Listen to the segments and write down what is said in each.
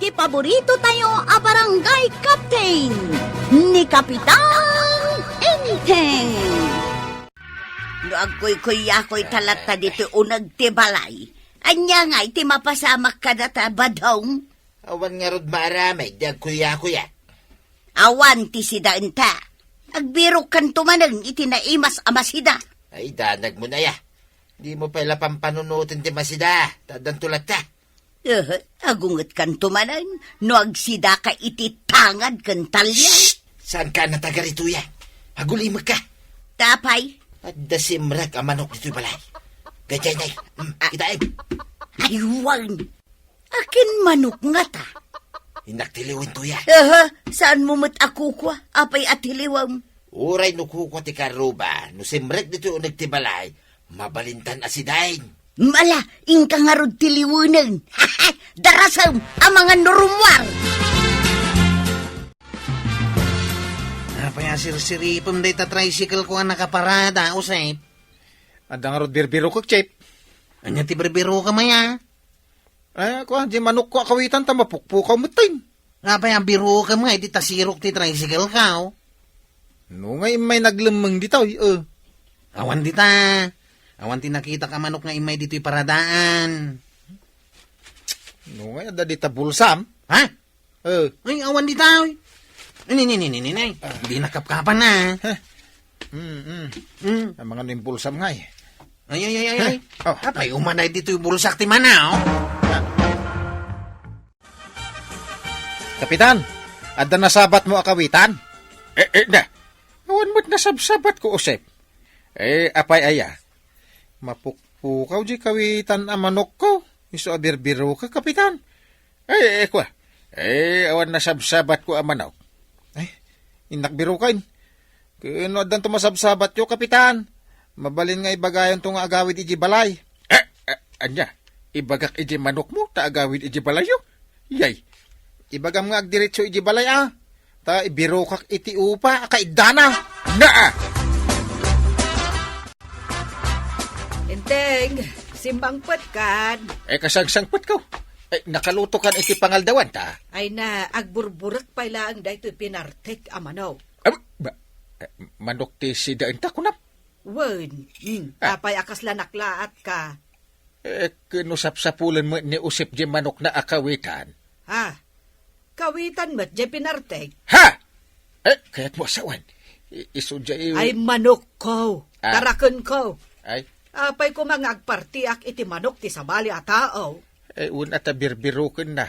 iti paborito tayo a barangay captain ni Kapitan Enteng. No agkoy-koy-akoy talata dito unag ti balay. Anya nga iti mapasamak ka data badong. Awan nga rod maaramay, dag kuya-kuya. Awan ti sida enta. Agbiro kan tumanang iti naimas amasida. Ay, danag mo na ya. Di mo pala pampanunutin ti masida. Tadan tulat ta. Agunget kan tumanang no agsida ka iti tangad kan talyan. Saan ka natagarito ya? Hagulimag ka. Tapay. At dasimrak ang manok dito'y balay. Gajay na kitaim. Aywan. Akin manok nga ta. Inaktiliwin to ya. Saan mo mat ako kwa? Apay at hiliwam. Uray nukuko ti karuba. No simrek dito yung nagtibalay. Mabalintan asidain. Mala, ingka nga rod tiliwanan. Darasam, ang mga norumwar. Napaya sirsiripon day ta tricycle ko ang nakaparada, usay. Anda nga rod birbiro ko, Chip. Anya ti berbero ka maya? Ako, di manok ko akawitan ta mapukpukaw mo time. Napaya biro ka mga, di tasirok ti tricycle ka, oh. No nga may naglamang dito, Awan di ta. Awan ti nakita ka manok nga imay dito'y paradaan. No nga, ada dita bulsam. Ha? Ay, awan di ta, oy. Ninay. Di nakapkapan na. Ang mga nimpulsam nga eh. Ay. Oh. Apay, umanay dito'y bulsak ti mana, oh. Kapitan, ada nasabat mo akawitan? Na. Awan mo't nasabsabat ko, Usep. Apay aya. Mapukpukaw di kawitan ang manok ko. Iso abirbiro ka, Kapitan. Kwa. Awan nasabsabat ko ang manok. Inakbiro kain. Kano adan tumasabsabat yo, Kapitan. Mabalin nga ibagayon to nga agawid iji balay. Anya, ibagak iji manok mo, ta agawid iji balay yo. Yay. Ibagam nga agdiretso iji balay ta ibiro kak iti upa, kaidana. Naa! Enteng, simbangpet kan. Kasagsangpot ko. Nakaluto kan iti pangaldawan ta. Ay na, agburburak pa ilang dahito pinartek amanaw. Manok ti sidaan ta kunap. Wen, tapay akas lanaklaat ka. Kinusap-sapulan mo ni usip di manok na akawitan. Ha? Kawitan mo't di pinartek? Ha! Kaya't mo asawan. Isudya Ay manok ko. Tarakon ko. Ay? Apay ko mga agpartiak iti manok ti sabali a tao. Una ta birbirukin na.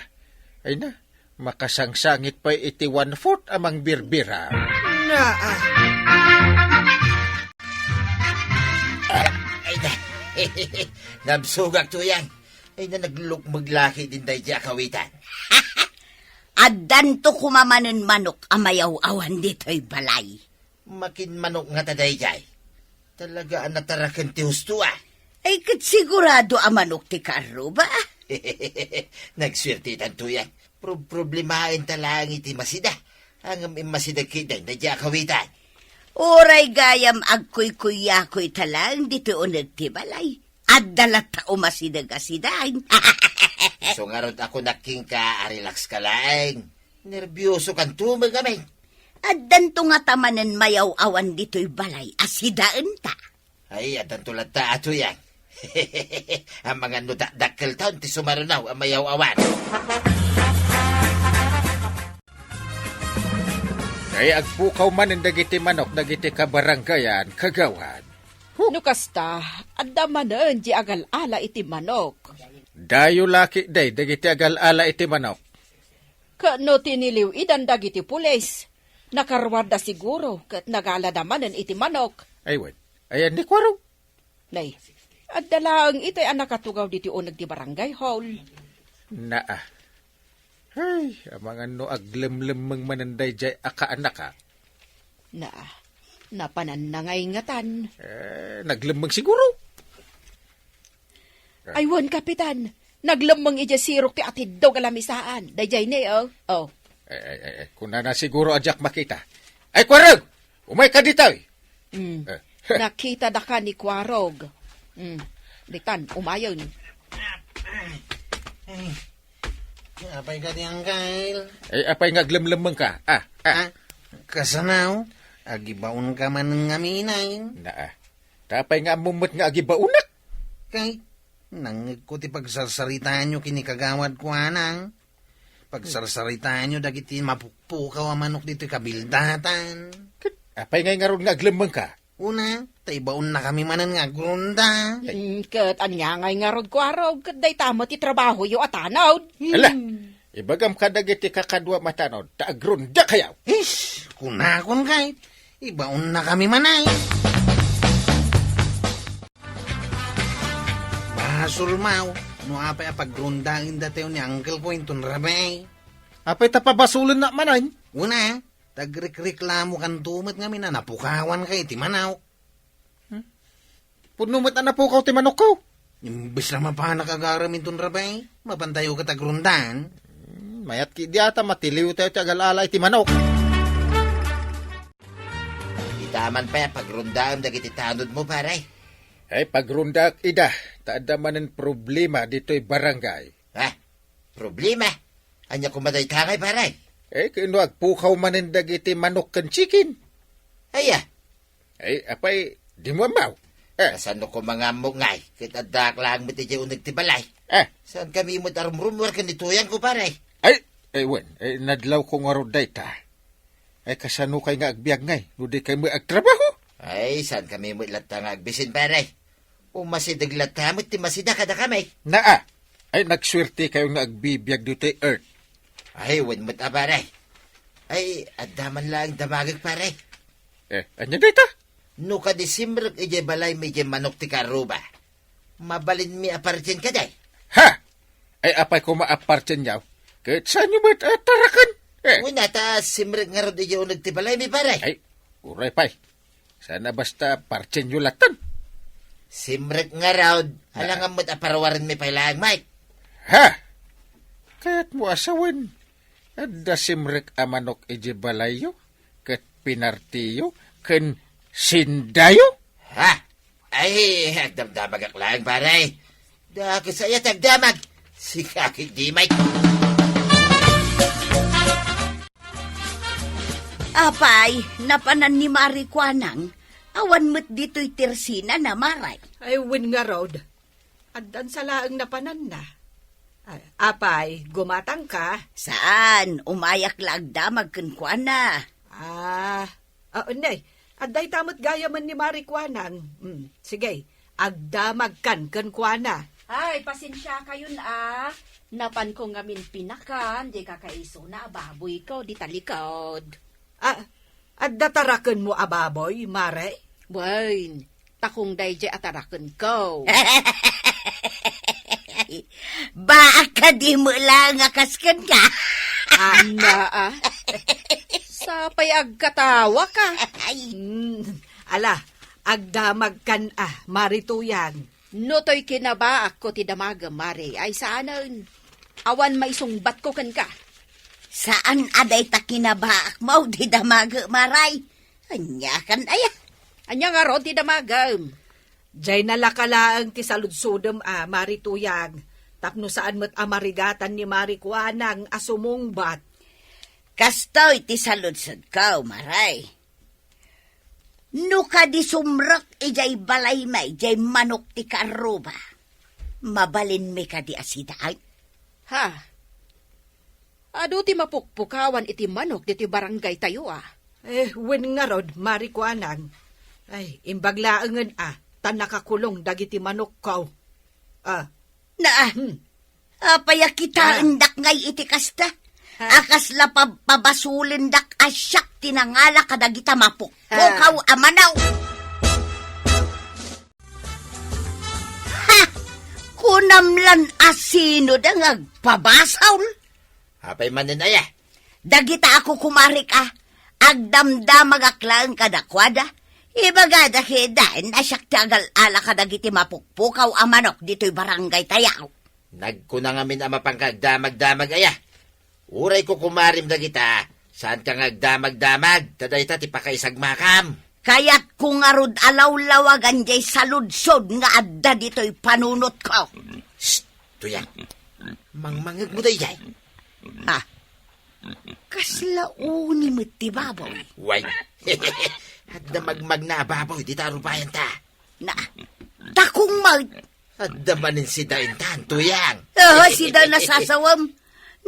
Ay na, makasangsangit pa iti 1/4 amang birbira. Ay na. Nabsugak to yan. Ay na naglukmaglaki din dahi di akawitan. Adan to kumamanan manok amayaw-awan dito'y balay. Makin manok nga taday jay. Talaga ang natarakan ti husto Ay kat sigurado ang manok ti karo ba? Nagswerte tanto yan. Problemahin talang iti masida. Ang masida kiday na di akawitan. Oray gayam agkoy-kuyakoy talang dito unag ti balay. At dalat tao masidag-asidain. So nga ron ako naking ka, relax ka lang. Nervyoso kan tumagamay. At danto nga tamanan mayaw-awan dito'y balay, asidaan ta. Ay, adan tulad ta ato yan. Ang mga nudak-dakkel taon ti sumarunaw ang mayaw-awan. Ay agpukaw man ang dagiti manok, dagiti kabaranggayan, kagawan. No kasta, adda manen di agal-ala iti manok. Dayo laki day, dagiti agal-ala iti manok. Kano tiniliw idan dagiti pulis. Nakarwada siguro kat nagala naman iti manok. Aywan, ayan ni Kwaro. Nay, adda lang ito'y anak katugaw diti unag di barangay hall. Naa. Ay, ang mga no aglemlemang mananday jay akaanak ha. Napananangay ngatan. Naglemang siguro. Aywan, kapitan. Naglemang ija sirok ti atid daw kalamisaan. Dayjay ni, oh. Kung na siguro ajak makita. Ay, Kwarog! Umay ka dito eh. Nakita na ka ni Kwarog. Litan, umayon. Apay ka di, Uncle. Apay nga aglamlamang ka. Kasanaw, agibaon ka man ng aminay. Tapay nga mumot nga agibaunak. Kay, nangig ko ti pagsarsaritaan nyo kinikagawad ko anang. Pagsarsaritaan nyo dagiti mapukpukaw ang manok dito kabildatan. Apay nga ron nga aglamang ka. Una, taibaon na kami manan nga grunda. Kat anya ngay nga rod ko araw, kat day tamo ti trabaho yu atanaw. Ala, ibagam ka dagiti kakadwa matanod, taagrunda kayaw. Ish, kunakon kay. Ibaon na kami manay. Basulmaw, no apay apaggrundain datayo ni Uncle ko inton rabay. Apay tapabasulan na manay. Una, tagrekreklamo kan tumat nga mina napukawan kay ti manaw. Punumat na po ti manok ko. Imbis na mapanak agaramin ton rabay, mapantayo ka tagrundan. Mayat ki diata matiliw tayo ti agalalay ti manok. Itaman pa pagrundaan dagiti tanod mo, paray. Pagrunda ida, taada manen problema dito'y barangay. Problema? Anya kumaday tangay, paray. Kino agpukaw manen dagiti manok kan chicken. Apay, di mo amaw. Kasano ko mga mungay, kitadak lang mo ti unag ti balay. Saan kami mo tarumrumwar ka nituyan ko, paray? Nadlaw ko nga roday ta. Kasano kay nga agbiag ngay, nudi kay mo agtrabaho. Saan kami mo ilata nga agbisin, paray? Umasidag lata mo, ti masida kada kamay. Nagswerte kayo nga agbibiyag dito'y earth. Wan mo't paray. Adaman lang damagag, paray. Anya dita? No ka Disimber, ije balay may ije manok ti karuba. Mabalin mi apartin ka day. Apay ko maapartin yaw. Kahit saan nyo ba't atarakan? Una ta simrek nga rod ije unag ti balay mi, paray. Uray pay. Sana basta partin nyo latan. Simrek nga raod, alangan mo't aparawarin mi pailang, Mike. Kaya't mo asawan. Adda simrek amanok ije balayo, kat pinartiyo, kan sindayo? Agdamdamag aklang, paray. Dako saya tagdamag. Si kakit di, Mike. Apay, napanan ni Mari Kwanang, awan mo't dito'y tirsina na maray. Win nga rod. Addan sa laang napanan na. Apay, gumatang ka? Saan? Umayak lagdamag kunkwana. Nay, adday tamot gaya man ni Marikwanang. Sige, agdamag kan kuana. Ay, pasensya kayo Napan ko ngamin pinakan, di kakaiso na baboy ko, di talikod. Datarakan mo ababoy, Mare? Wain, takong dayjay atarakan ko. Baka di mo lang akaskan ka. Sapay agkatawa ka. Agdamag kan Marituyan. Notoy kinabaak ko ti damaga, Mare. Ay saanan? Awan may sungbat ko kan ka. Saan aday ta kinabaak mo di damaga, Maray? Anya kan aya. Anya nga ron ti damaga. Jay nalakalaang ti saludsudem Marituyang. Tapno saan mo't amarigatan ni Marikwanang asumungbat. Kastoy ti saludsud ko, Maray. No ka di sumrak ijay balay may, ijay manok ti karuba. Mabalin mi ka di asiday. Ado ti mapukpukawan iti manok di ti barangay tayo Wen nga rod, Marikwanang. Imbaglaangan tanakakulong dagiti manok ko. Apaya kita indak ngay iti kasta. Akas la pabasulin dak asyak tinangala kadagita mapuk. Pukaw amanaw. Kunamlan asino dang agpabasaw. Apay manin aya. Dagita ako kumarik agdamdamag aklaan kadakwada. Ibaga dahidain asyak tagal ala kadagiti mapukpukaw amanok dito'y barangay tayaw. Nagkuna ngamin ang mapangkagdamag-damag aya. Uray ko kumarim na kita, saan ka ngagdamag-damag, taday ta ti pakaisagmakam. Kaya't kung arud alaw-lawagan jay saludsod nga adda dito'y panunot ko. Shh, tuyang. Mangmangag mo day jay. Ha? Kaslauni mo ti baboy. Way. At damagmag na baboy, di taro bayan ta. Na, takong mag... At damanin si Daintan, tuyang. si daw nasasawam.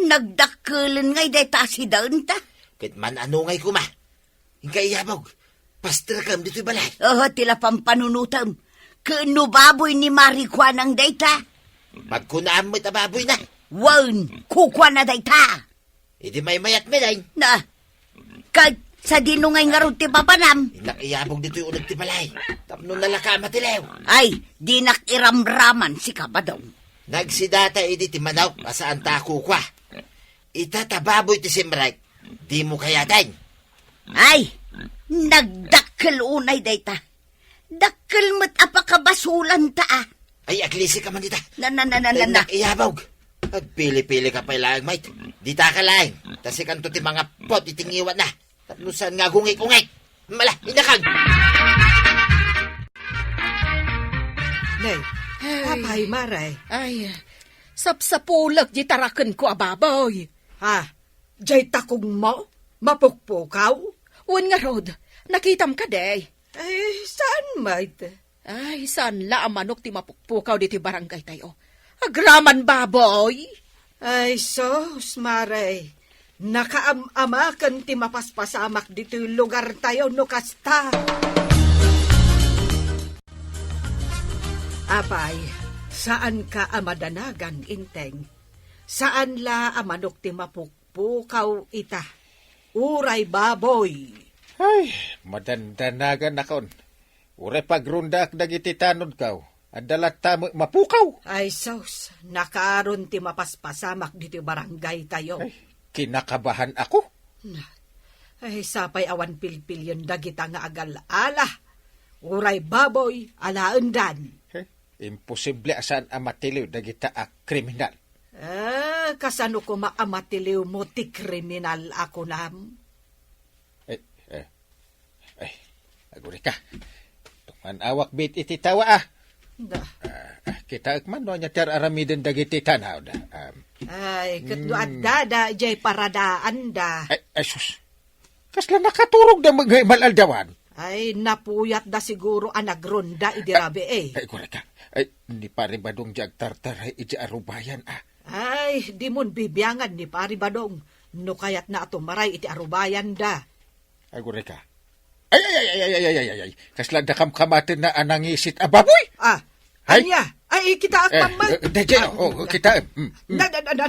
Nagdakulan ngay day ta si daw ta. Kit man ano ngay kuma. Hingkay yabog. Pastra kam dito'y balay. Tila pampanunutam. Kano baboy ni Marikwa ng dayta? Magkunaan mo't baboy na. Wan, kukwa na dayta. Hindi may mayat meday. Na, kag sa dinungay nga ron ti papanam. Inakiyabog dito'y unag ti balay. Tapno nalaka matilew. Ay, di nakiramraman si Kabadong. Nagsidata idi ti manaw, asaan ta kukwa. Itatababoy ti simrek. Di mo kayatan. Ay, nagdakkel unay dayta. Dakkel mo't apakabasulan ta ah. Ay, aglisi ka man dita. Na. Nakiyabog. Agpili-pili ka pa ilang, mate. Di ta ka lang. Tasi kanto ti mga pot itingiwan na. Tapno saan nga gungik-ungik. Mala, inakag. Nay, apay maray. Ay, sapsapulag di tarakan ko ababoy. Ha? Jay takong mo? Mapukpukaw? Wan nga rod, nakitam ka day. Ay, saan mate? Ay, saan la ang manok ti mapukpukaw di ti barangay tayo. Agraman baboy. Ay, sos, maray. Nakaamamakan ti mapaspasamak dito yung lugar tayo no kasta. Apay, saan ka amadanagan, inteng? Saan la amanok ti mapukpukaw ita? Uray baboy. Ay, madandanagan akon. Ure pagrundak dagiti tanod kaw. Adalat tamo mapukaw. Ay, sos, nakaron ti mapaspasamak dito yung barangay tayo. Ay, kinakabahan ako. Ay, sapay awan pilpil yun dagita nga agal-ala. Uray baboy, alaandan. Imposible asan amatiliw dagita a kriminal. Kasano ko maamatiliw mo ti kriminal ako nam? Aguri ka. Tuman awak bit iti tawa ah. Da. Kita man no nya tar aramiden dagiti tanaw da. Ay, katno adda jay paradaan da. Ay sus. Kasla nakaturog da mga malaldawan. Ay, napuyat da siguro anagronda idirabe eh. Ay guri ka. Ay ni pare badong jag tartar ay iti arubayan ah. Ay, di mon bibiyangan ni Pari Badong. No kayat na ato maray iti arubayan da. Ay guri ka. Ay. Kasla da kamkamatin na anangisit a baboy. Ay, anya? Ay, kita at mamay. Kita.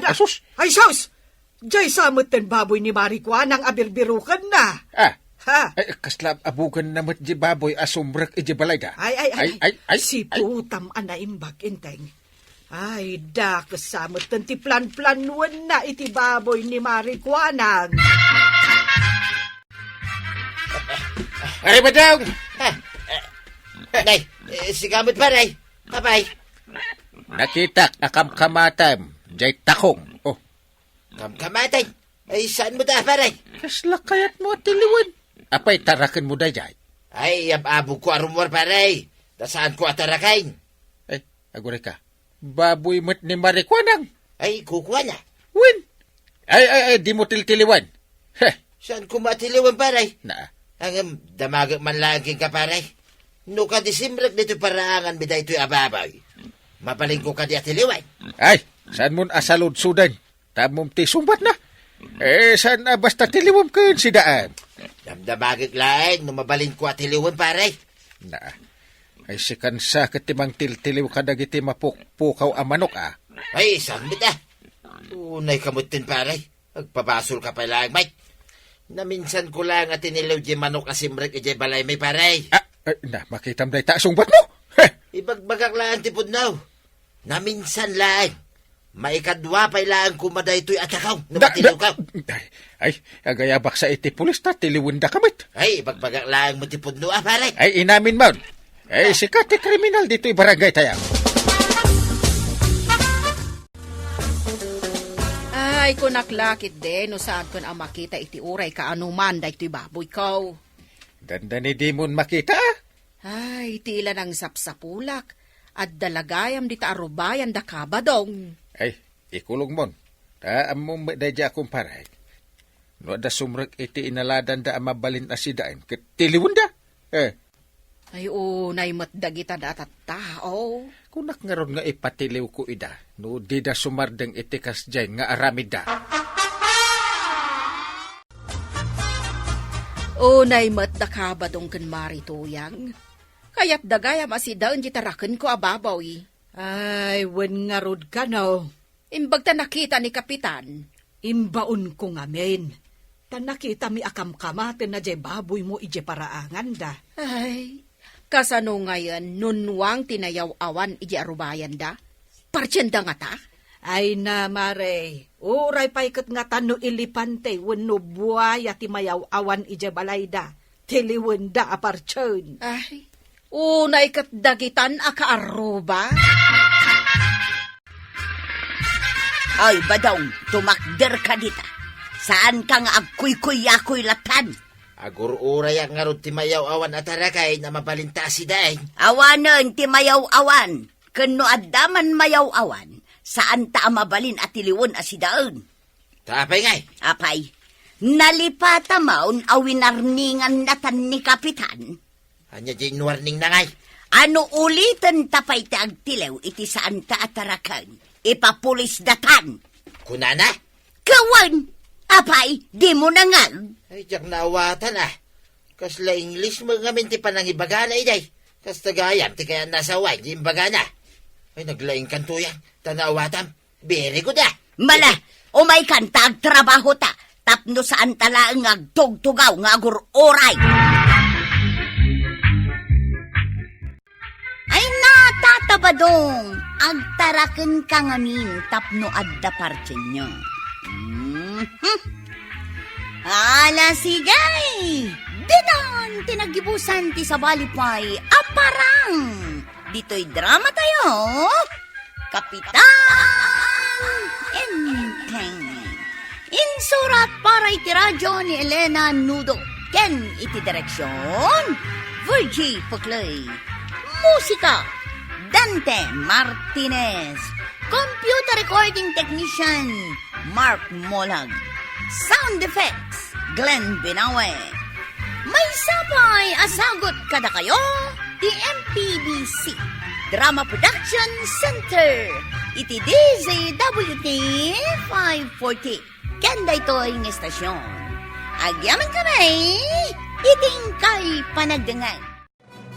Asus. Ay, sus! Jay samot ten baboy ni Marikwa nang abirbirukan na. Ha? Ay, kasla abugan na mat di baboy asumrek iji balay da. Ay. Si putam anaimbag inteng. Ay, da kasamot ten ti plan-planuan na iti baboy ni Marikwa nang. Ay, badong! Nay, si gamit pa, nay. Abay. Nakitak akamkamatam, jay takong. Oh, Kamatay. Ay, saan mo ta, paray? kasla kayat mo tiliwan. Apay tarakan mo da jay. Ay, abog ko arumor, paray. Saan ko atarakain? Ay, agure ka. Baboy mo't ni Marikwanang. Ay, kukuha na. Win. Ay, di mo tiltiliwan. Heh, Saan ko matiliwan, paray? na. Ang damagag man laging ka, paray. No ka disimrek dito paraangan mi daytoy ababoy. Mabaling ko ka di atiliwan. Ay, saan mo asalod sudan? Tamom ti sumbat na. Saan basta tiliwam ka si daan? Damdamagag laing no mabaling ko atiliwan, paray. Na. Ay sikan sa katimang tiltiliw ka dagiti mapukpukaw a manok ah. Ay, saan bita? Unay kamutin, paray. Agpabasol ka pa lang, mate. Naminsan ko lang at inilaw di manok asimrek ije balay may paray. Na, makitam day tasumbat mo. Heh. Ibagbagak lang tipod now. Naminsan lang. Maikadwa pa ilaan kumaday to'y atakaw. Namatiliw ka. Ay, agayabak sa iti pulis na tiliwin da kamit. Ay, ibagbagak lang mo tipod no, paray. Ay, inamin mo. Ay, sikat ti kriminal dito'y barangay tayo. Ay, kunaklakit din, no saan kun ang makita iti uray ka anuman da iti baboy ko. Dandani di mo makita. Ay, tila ng sapsapulak at dalagayam di taarubayan da kabadong. Ay, ikulong mon. Among medadya akong paray. No da sumrek iti inaladan da mabalin asidain. Ketiliwan da. Ay, unay matdagita da at tao. Kunak nga ron nga ipatiliw ko ida. No di da sumardeng iti kasjay nga aramida. Unay matdakabadong kan mari tuyang. Kaya't dagaya masidaon jitaraken ko ababaw eh. Ay, wen nga rod ka no. Imbag ta nakita ni Kapitan. Imbaon ko ngamin. Ta nakita mi akam-kamaten na jay baboy mo ije paraangan da. Ay, kasano ngayon nunwang tinayaw awan iji arubayan da? Partyenda nga ta? Ay na, mare. Uray paikat nga tano ilipante wenno buaya ti mayaw awan ije balay da. Tiliwen da apartyon. Ay, unay kat dagitan akaaruba? Ay, badong, tumakder ka dita. Saan ka nga agkuy-kuy-yakoy latan? Agur-uray ang nga ron timayaw awan at harakay na mabalinta si daing. Awanon ti mayaw-awan. Kano addaman mayaw-awan. Saan ta mabalin at iliwon asidaon? Tapay ngay. Apay, nalipata maun awinarningan natan ni Kapitan. Anya di warning na ngay. Ano ulitan tapay ti agtilew iti saan ta atarakan? Ipapulis datan. Kunana? Kawan! Apay, di mo na nga. Ay, diyak naawatan ah. Kasla English mo nga minti pa nang ibagana iday. Kas tagayam, ti kaya nasa wine, di imbagana. Ay, naglaing kanto yan. Tanawatam, very good ah. Mala, umay kan trabaho ta. Tapno saan tala ang agtugtugaw nga agur oray. Ay natatabadong, agtaraken ka ngamin tapno adda partin nyo. Ala sigay! Dinan, tinagibusan ti sa balipay, aparang! Dito'y drama tayo, Kapitan Enteng. Insurat para iti radyo ni Elena Nudo. Ken iti direksyon, Virgie Puclay. Musika, Dante Martinez. Computer recording technician, Mark Molag. Sound effects, Glenn Binawe. May sapay asagot kada kayo, the MPBC Drama Production Center. Iti DZWT 540. Kenda ito'y ng estasyon. Agyaman kami, iting kay panagdangay.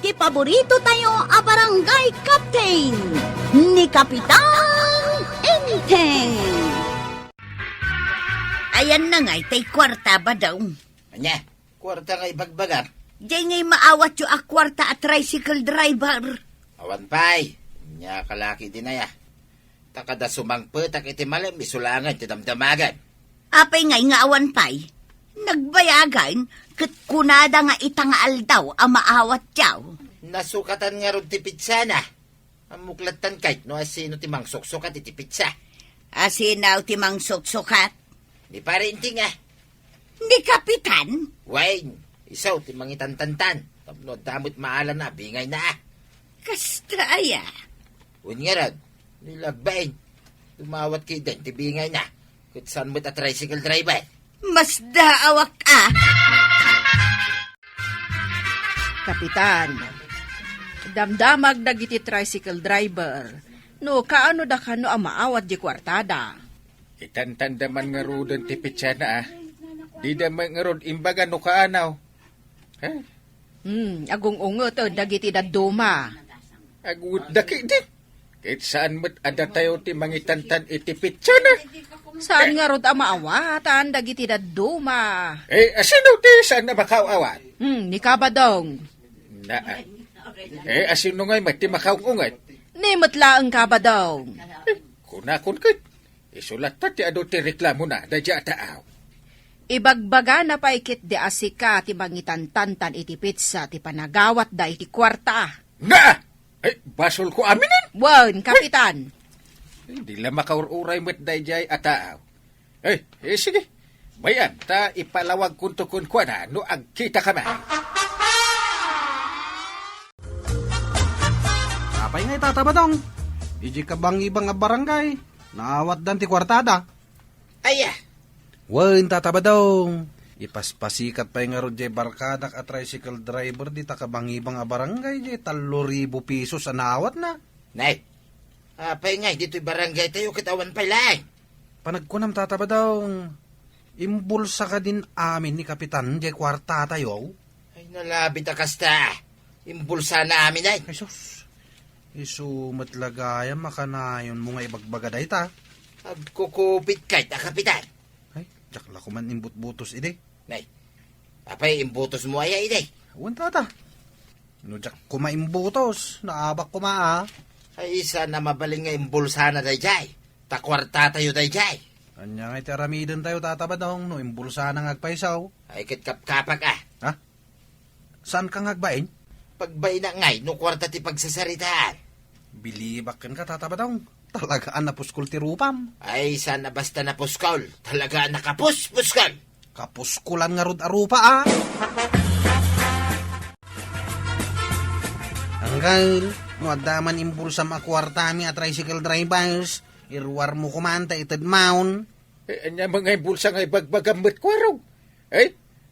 Ti paborito tayo a barangay captain ni Kapitan Enteng. Ayan na nga, itay kwarta ba daw? Anya, kwarta nga ibagbagar. Diyan nga'y maawat yung akwarta at tricycle driver. Awan pay, nya kalaki din na ya. Takada sumangpetak iti malam, misulangan, tidamdamagan. Apay nga'y nga awan pay, nagbayagan, kat kunada nga itangaal daw ang maawat yaw. Nasukatan nga ron ti pizza na. Amuklatan kahit no asino ti mangsuksukat iti pizza. Asinaw timang suksukat. Di parinting ah. Ni Kapitan? Wayne, isaw ti mangitantantan. Tapno damot maalan na, bingay na ah. Kastraya. Unyarad, nilagbain. Tumawat kay den, ti bingay na. Kut saan mo't a tricycle driver. Mas daawak ah. Kapitan, damdamag dagiti tricycle driver. No, kaano da kano ang maawat di kwartada? Itantandaman nga rodon ti pitsa na ah. Di daman nga ron imbaga no kaanaw. Agong ungot o dagiti daduma. Agud daki din. Kahit saan mo't ada tayo ti mangitantan iti pitsa na. Saan nga rod ang maawatan dagiti daduma? Asino ti saan na makawawat? Ni kabadong. Na asino nga'y mati makawungat? Ni matlaang kabadong. Kunakon kat. Isulat ta ti ado ti reklamo na dadya taaw. Ibagbaga na pa ikit di asika ti mangitantantan iti pizza ti panagawat da iti kwarta. Na! Basol ko aminin. Wan, Kapitan. Hindi lang makaururay mo't dayjay ataaw. Sige. Bayan, ta ipalawag kuntukun kwa na no agkita kami. Apay nga itatabadong. Iji ka bang ibang barangay. Naawat dan ti kwartada. Aya, Wen, tatabadong. Ipaspasikat pa yung nga barkadak at tricycle driver di takabangibang a barangay di 3,000 pesos anawat na. nay. Apay ngay, dito'y barangay tayo kitawan pa lang. Panagkunam tatabadong. Imbulsa ka din amin ni Kapitan di kwarta tayo. Ay, nalabit kasta. Imbulsa na amin ay. Ay sus. Isumat lagaya makanayon mo nga ibagbagaday ta. Agkukupit kay ta, kapitan. Ay, jakla ko man imbut-butos ide. Nay, apay imbutos mo ay day. Wen tata. No jak kumaimbutos. Naabak kumaa. Ay, isa na mabaling nga imbulsa na day jay. Takwarta tayo day jay. Anya nga itiaramidan tayo tatabadong no imbulsa na ngagpaisaw. Ay, kitkap-kapak Ha? Saan ka ngagbain? Pagbay na ngay, no kwarta ti pagsasaritaan. Bilibak kan ka tatabadong. Talagaan na puskol ti rupam. Ay, sana basta na puskol. Talaga nakapus-puskol. Kapuskulan nga rod arupa ah. Hanggang, no adaman imbulsam akwartami at tricycle drivers, irwar mo kumanta itad maun. Anya mga bulsa nga ibagbagamit kwarog.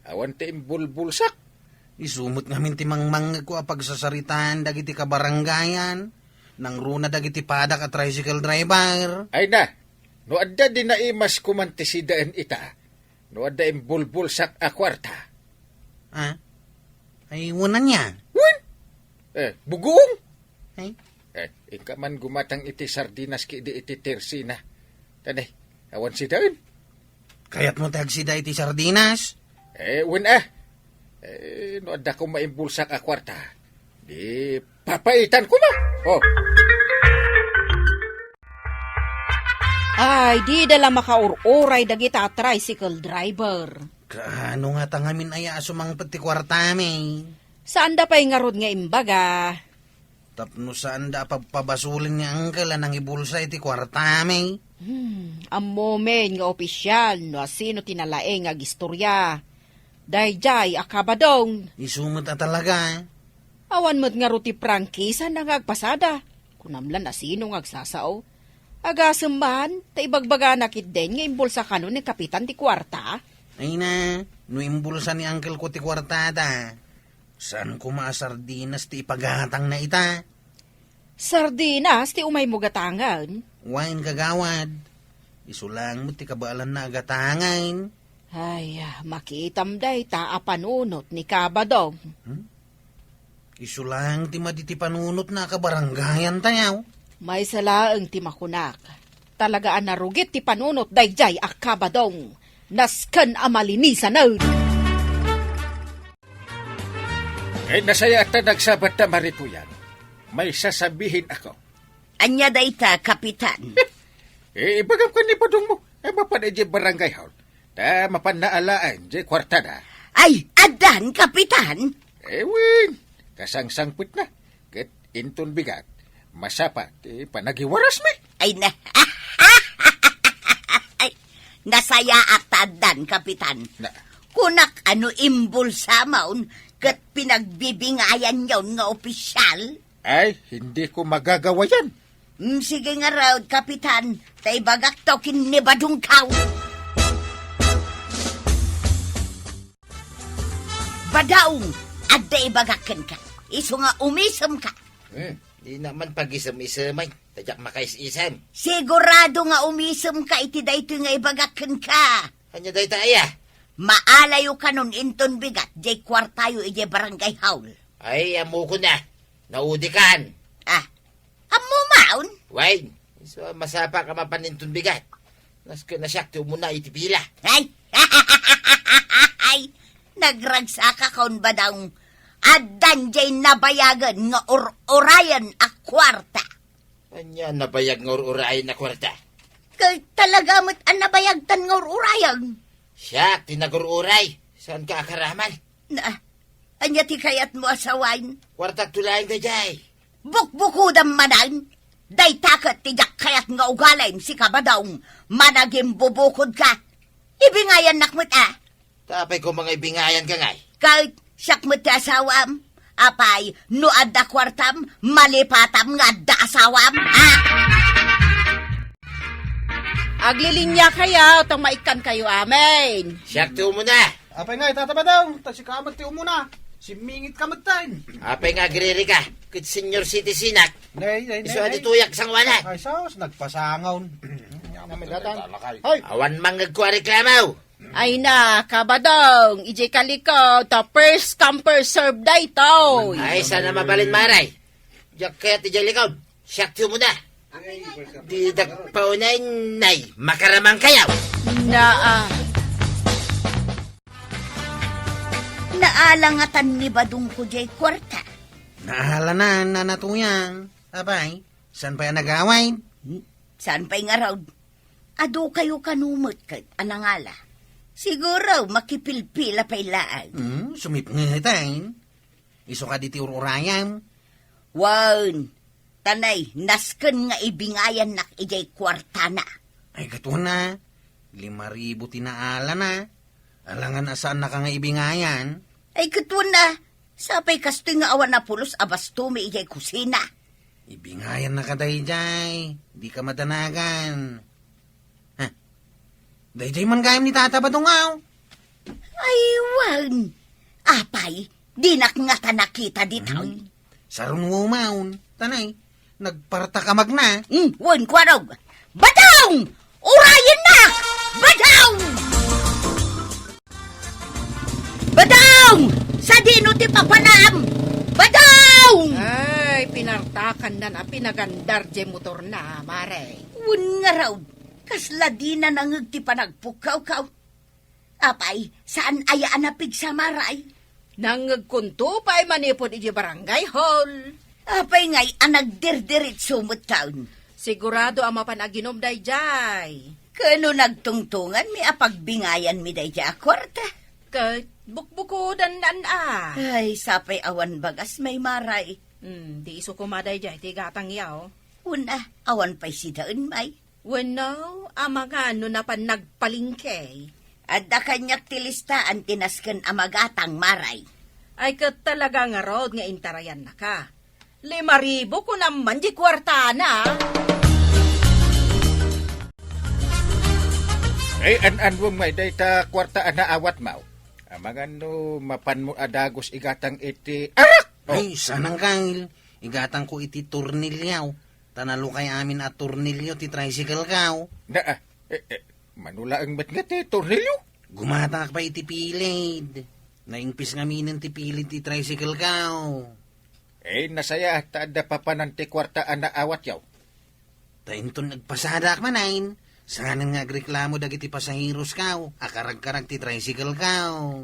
Awan ti imbulbulsak. Isumot ngamin ti mangmang ko pagsasaritaan dagiti kabarangayan. Nang runa dagiti padak at tricycle driver. Ay na, no adda din na imas kumantisidaan ita. No adda imbulbulsak a kwarta. Ah? Ay, unan niya. Wen? Buguong? Ay, Ika man gumatang iti sardinas ki di iti tersina. Tanay, awan si daon. kayat mo tagsida iti sardinas. Wen no adda ko maimbulsak a kwarta. Di papaitan ko na. Oh, Ay, di dala makaururay dagita tricycle driver. Kaano nga tangamin ay asumang pati kwartami. Saan da pa'y nga rod nga imbaga? Tapno saan da pagpabasulin ni angkala nang ibulsa iti kwartami. Ang moment nga opisyal no sino tinalaeng nga gistorya. Dayjay akabadong. Isumot na talaga. Awan mo't nga ruti prangkisa na ngagpasada. Kunamlan na sino ngagsasao. Agasamban, ta ibagbaga nakit din nga imbulsa kanon ni kapitan ti kwarta. Ay na, no imbulsa ni angkel ko ti kwartada. Saan ko maasardinas ti ipagatang na ita? Sardinas ti umay mo gatangan. Wain kagawad. Isulang mo ti kabaalan na agatangan. Ay, makitam day ta apanunot ni kabadong. Isulang ti maditi panunot na kabaranggayan tayaw. May salaang ti makunak. Talagaan narugit ti panunot dayjay akabadong. Nasken amalinisan na. Nasaya at nagsabat na marituyan. May sasabihin ako. Anya dayta, kapitan. Ibagam ka ni Padong mo. Mapan di barangay hall. Ta mapan naalaan di kwartada. Ay, adan, kapitan. Wen, kasangsangpit na. Ket inton bigat. Masapat, panagiwaras mi. Ay, Ay, nasaya at adan, kapitan. Na, Kunak ano imbulsa maun, kat pinagbibingayan yon nga opisyal. ay, hindi ko magagawa yan. Sige nga raw, kapitan, tay bagak to kinibadong kaw. Badaong, adda ibagakan ka. Iso nga umisam ka. Di naman pag-isam-isamay. Tadyak makais-isam. Sigurado nga umisam ka iti dayto nga ibagakan ka. Anya day taaya. Maalayo ka nun inton bigat, jay kwartayo ije barangay haul. Ay, amo ko na. Naudikan. Amo maun? Wain. So, masapa ka mapanintun bigat. Naska na siya, tiyo mo na itipila. Ay, ay, nagragsaka kaun ba daw adan jay nabayagan nga orayan a kwarta. Anya, nabayag ng uray na kwarta. Kay talaga mo't ang nabayagtan nga orayan. Siya, tinagururay. Saan ka akaraman? Anya ti kayat mo asawain. Kwartak tulaing da jay. Bukbukudam manan. Day takat tijak kayat nga ugalain si kabadaong managim bubukod ka. Ibingayan nakmut Tapay ko mga ibingayan ka ngay. Kahit sakmut ti asawam. Apay, no adda kwartam, malipatam nga adda asawam. Aglilinya kaya, tang maikan kayo amin. Sakto mo na. Apay nga, itataba daw. Tasi kamat ti umuna. Simingit kamat tayo. Apay nga agriri ka. Kit senior citizen ak. Nay. Iso adi tuyak sang wala. Ay, sos, nagpasangaw. Awan mang nagkuha reklamaw. Ay na, kabadong, ije kaliko, ta first come first serve day to. Ay, sana mabalin maray. Diyak kaya ti jalikaw. Sakto mo na. Di dagpaunay nay. Makaramang kayaw. Na, Naalangatan ni Badong ko jay kwarta. Nahala na, nanatuyang. Abay, saan pa yan nagaway? Saan pa'y nga raw? Ado kayo kanumot kat anangala. Siguro makipilpila pa'y laag. Sumipngitain. Iso ka diti ururayan. Wan, tanay, nasken nga ibingayan nak ijay kwarta na. Ay, gato na. 5,000 tinaala na. Alangan asaan na ka nga ibingayan. Ay katwan na, sapay kastoy nga awan na pulos abasto may ijay kusina. Ibingayan na ka dayjay. Di ka madanagan. Ha? Dayjay man gayam ni Tata Badungaw. Ay, wan. Apay, di nga nakita ditang. Sarun wumaon. Tanay, nagparta ka magna. Wan, kwarog. Badaw! Urayan na! Badaw! Badaw! Sa dino ti papanam! Badaw! ay, pinartakan na pinagandar je motor na, mare. Wan nga raw, kasla di na nangag ti panagpukaw-kaw. Apay, saan ayaan na pigsamaray? Nangagkunto pa ay manipod ije barangay hall. Apay ngay, anagdirdirit sumot taon. Sigurado ang mapanaginom day jay. Kano nagtungtungan, mi apagbingayan mi day ja kwarta. Kahit bukbukudan nan Ay, sapay awan bagas may maray. Di iso kumaday jay, tigatang yaw. Una, awan pa'y si daan may. Wano, amaga no na pan nagpalingke. Adda kanyak tilistaan tinasken amagatang maray. Ay kat talaga nga rod nga intarayan na ka. 5,000 ko naman di kwarta na. Ay, an mo may dayta kwartaan na awat mau. Amangan no, mapan mo adagos igatang iti... Arak! Ay, sanang kail. Igatang ko iti turnilyaw. Tanalo kay amin at turnilyo ti tricycle kaw. Na, manula ang matngat tornilyo. Gumatak pa iti pilid. Naingpis nga minin ti pilid ti tricycle kaw. Nasaya at ada papanan ti kwartaan na awat yaw. Tainton nagpasadak manain. Sanang nga agreklamo dagiti pasahiros kaw. Akarag-karag ti tricycle kaw.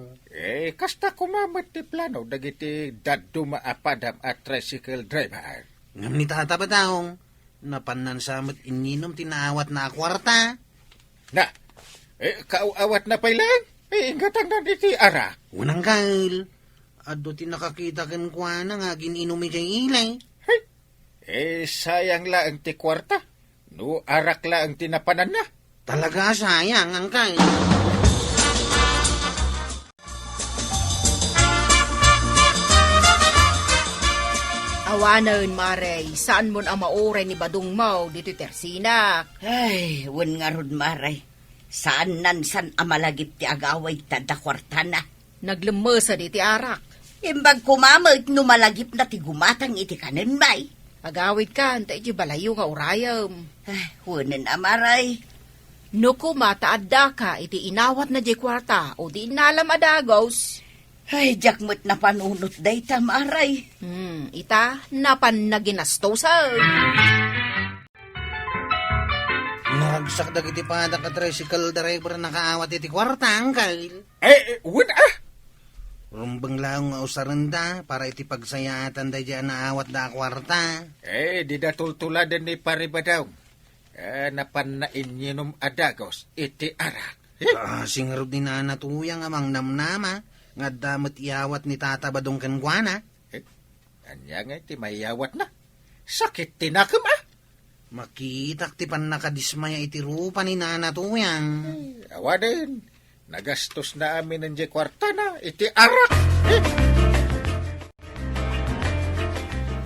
Kasta kumamat ti plano dagiti daddo maapadam at tricycle driver. Ngam ni Tata Badawng, napanan samot ininom tinaawat na kwarta. Na, kaawat na pailan? Ingatang na iti ara. Unang kail, ado ti nakakita kan kwa na nga gininom iti ilay. Sayang la ang ti kwarta. No, arak la ang tinapanan na. Talaga sayang ang kail. Awanan, mare, saan mo ang mauray ni Badong Mau dito tersinak? Ay, wan nga rod maray. Saan nansan amalagip ti agaway tada kwarta na. Naglemesa diti arak. Imbag kumamag numalagip na ti gumatang iti kanin may. Agawid ka, anta iti balayo nga urayam. Ay, wanan amaray. No kumataadda ka, iti inawat na di kwarta o di inalam adagos. Ay, jakmot na panunot day tamaray. Ita, napan na ginastosan. Naragsak dagiti padak at tricycle driver na kaawat iti kwarta ang kail. Wun Rumbang laong nga usaranda para iti pagsayatan da dyan naawat da kwarta. di datultuladan ni Paribadaw. Napan na inyinom adagos, iti arak. Singarod ni nanatuyang amang namnama, nga damot iawat ni Tata Badong kankwana. Anya nga iti mayawat na. Sakit tinakam Makitak ti pan nakadismaya iti rupa ni nanatuyang. Awa din. Nagastos na amin ng kwarta na, iti arak.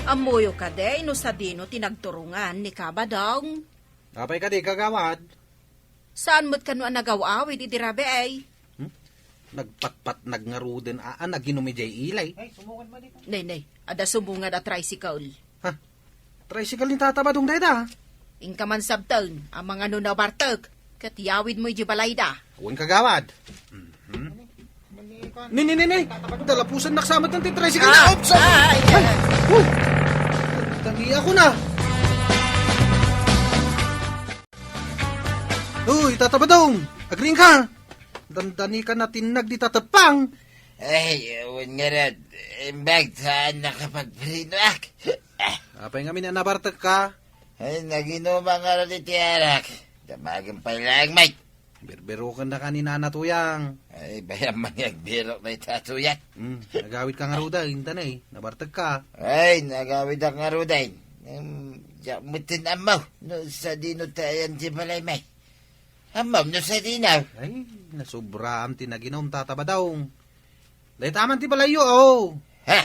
Amoyo ka de, no sa dino tinagturungan ni Kabadong. Apay ka di kagawad. Saan mo't kano ang nagawaawid iti rabe ay? Nagpatpat nagngaruden naginumi jay ilay. Nay, ada subungad at tricycle. Ha? Tricycle ni tatabadong dayda. Ingka man sabtaon, ang mga nunabartag, kat yawid mo iti balayda. Huwag kagawad. Ni. Dalapusan naksamat ng tricycle na. Oops! Tangi ako na. Uy, tatabadong. Agring ka. Dandani ka na tinag di tatapang. Ay, awan nga rad. Imbag saan nakapagprinak. Apay nga minanabartag ka. Ay, naginuma nga rad iti arak. Damagan pa lang, mate. Berbero ka na kanina natuyang. Ay, bayang mangyagdirok na itatuyat. Nagawid ka nga ruda, hinta na nabartag ka. Ay, nagawid ang ngarudain. Mutin amaw. No, sa dino tayan di balay, mate. Amaw, no sa dinaw. Ay, nasubra am tinaginom tatabadong. Dahil taman ti balayo, oh. Ha?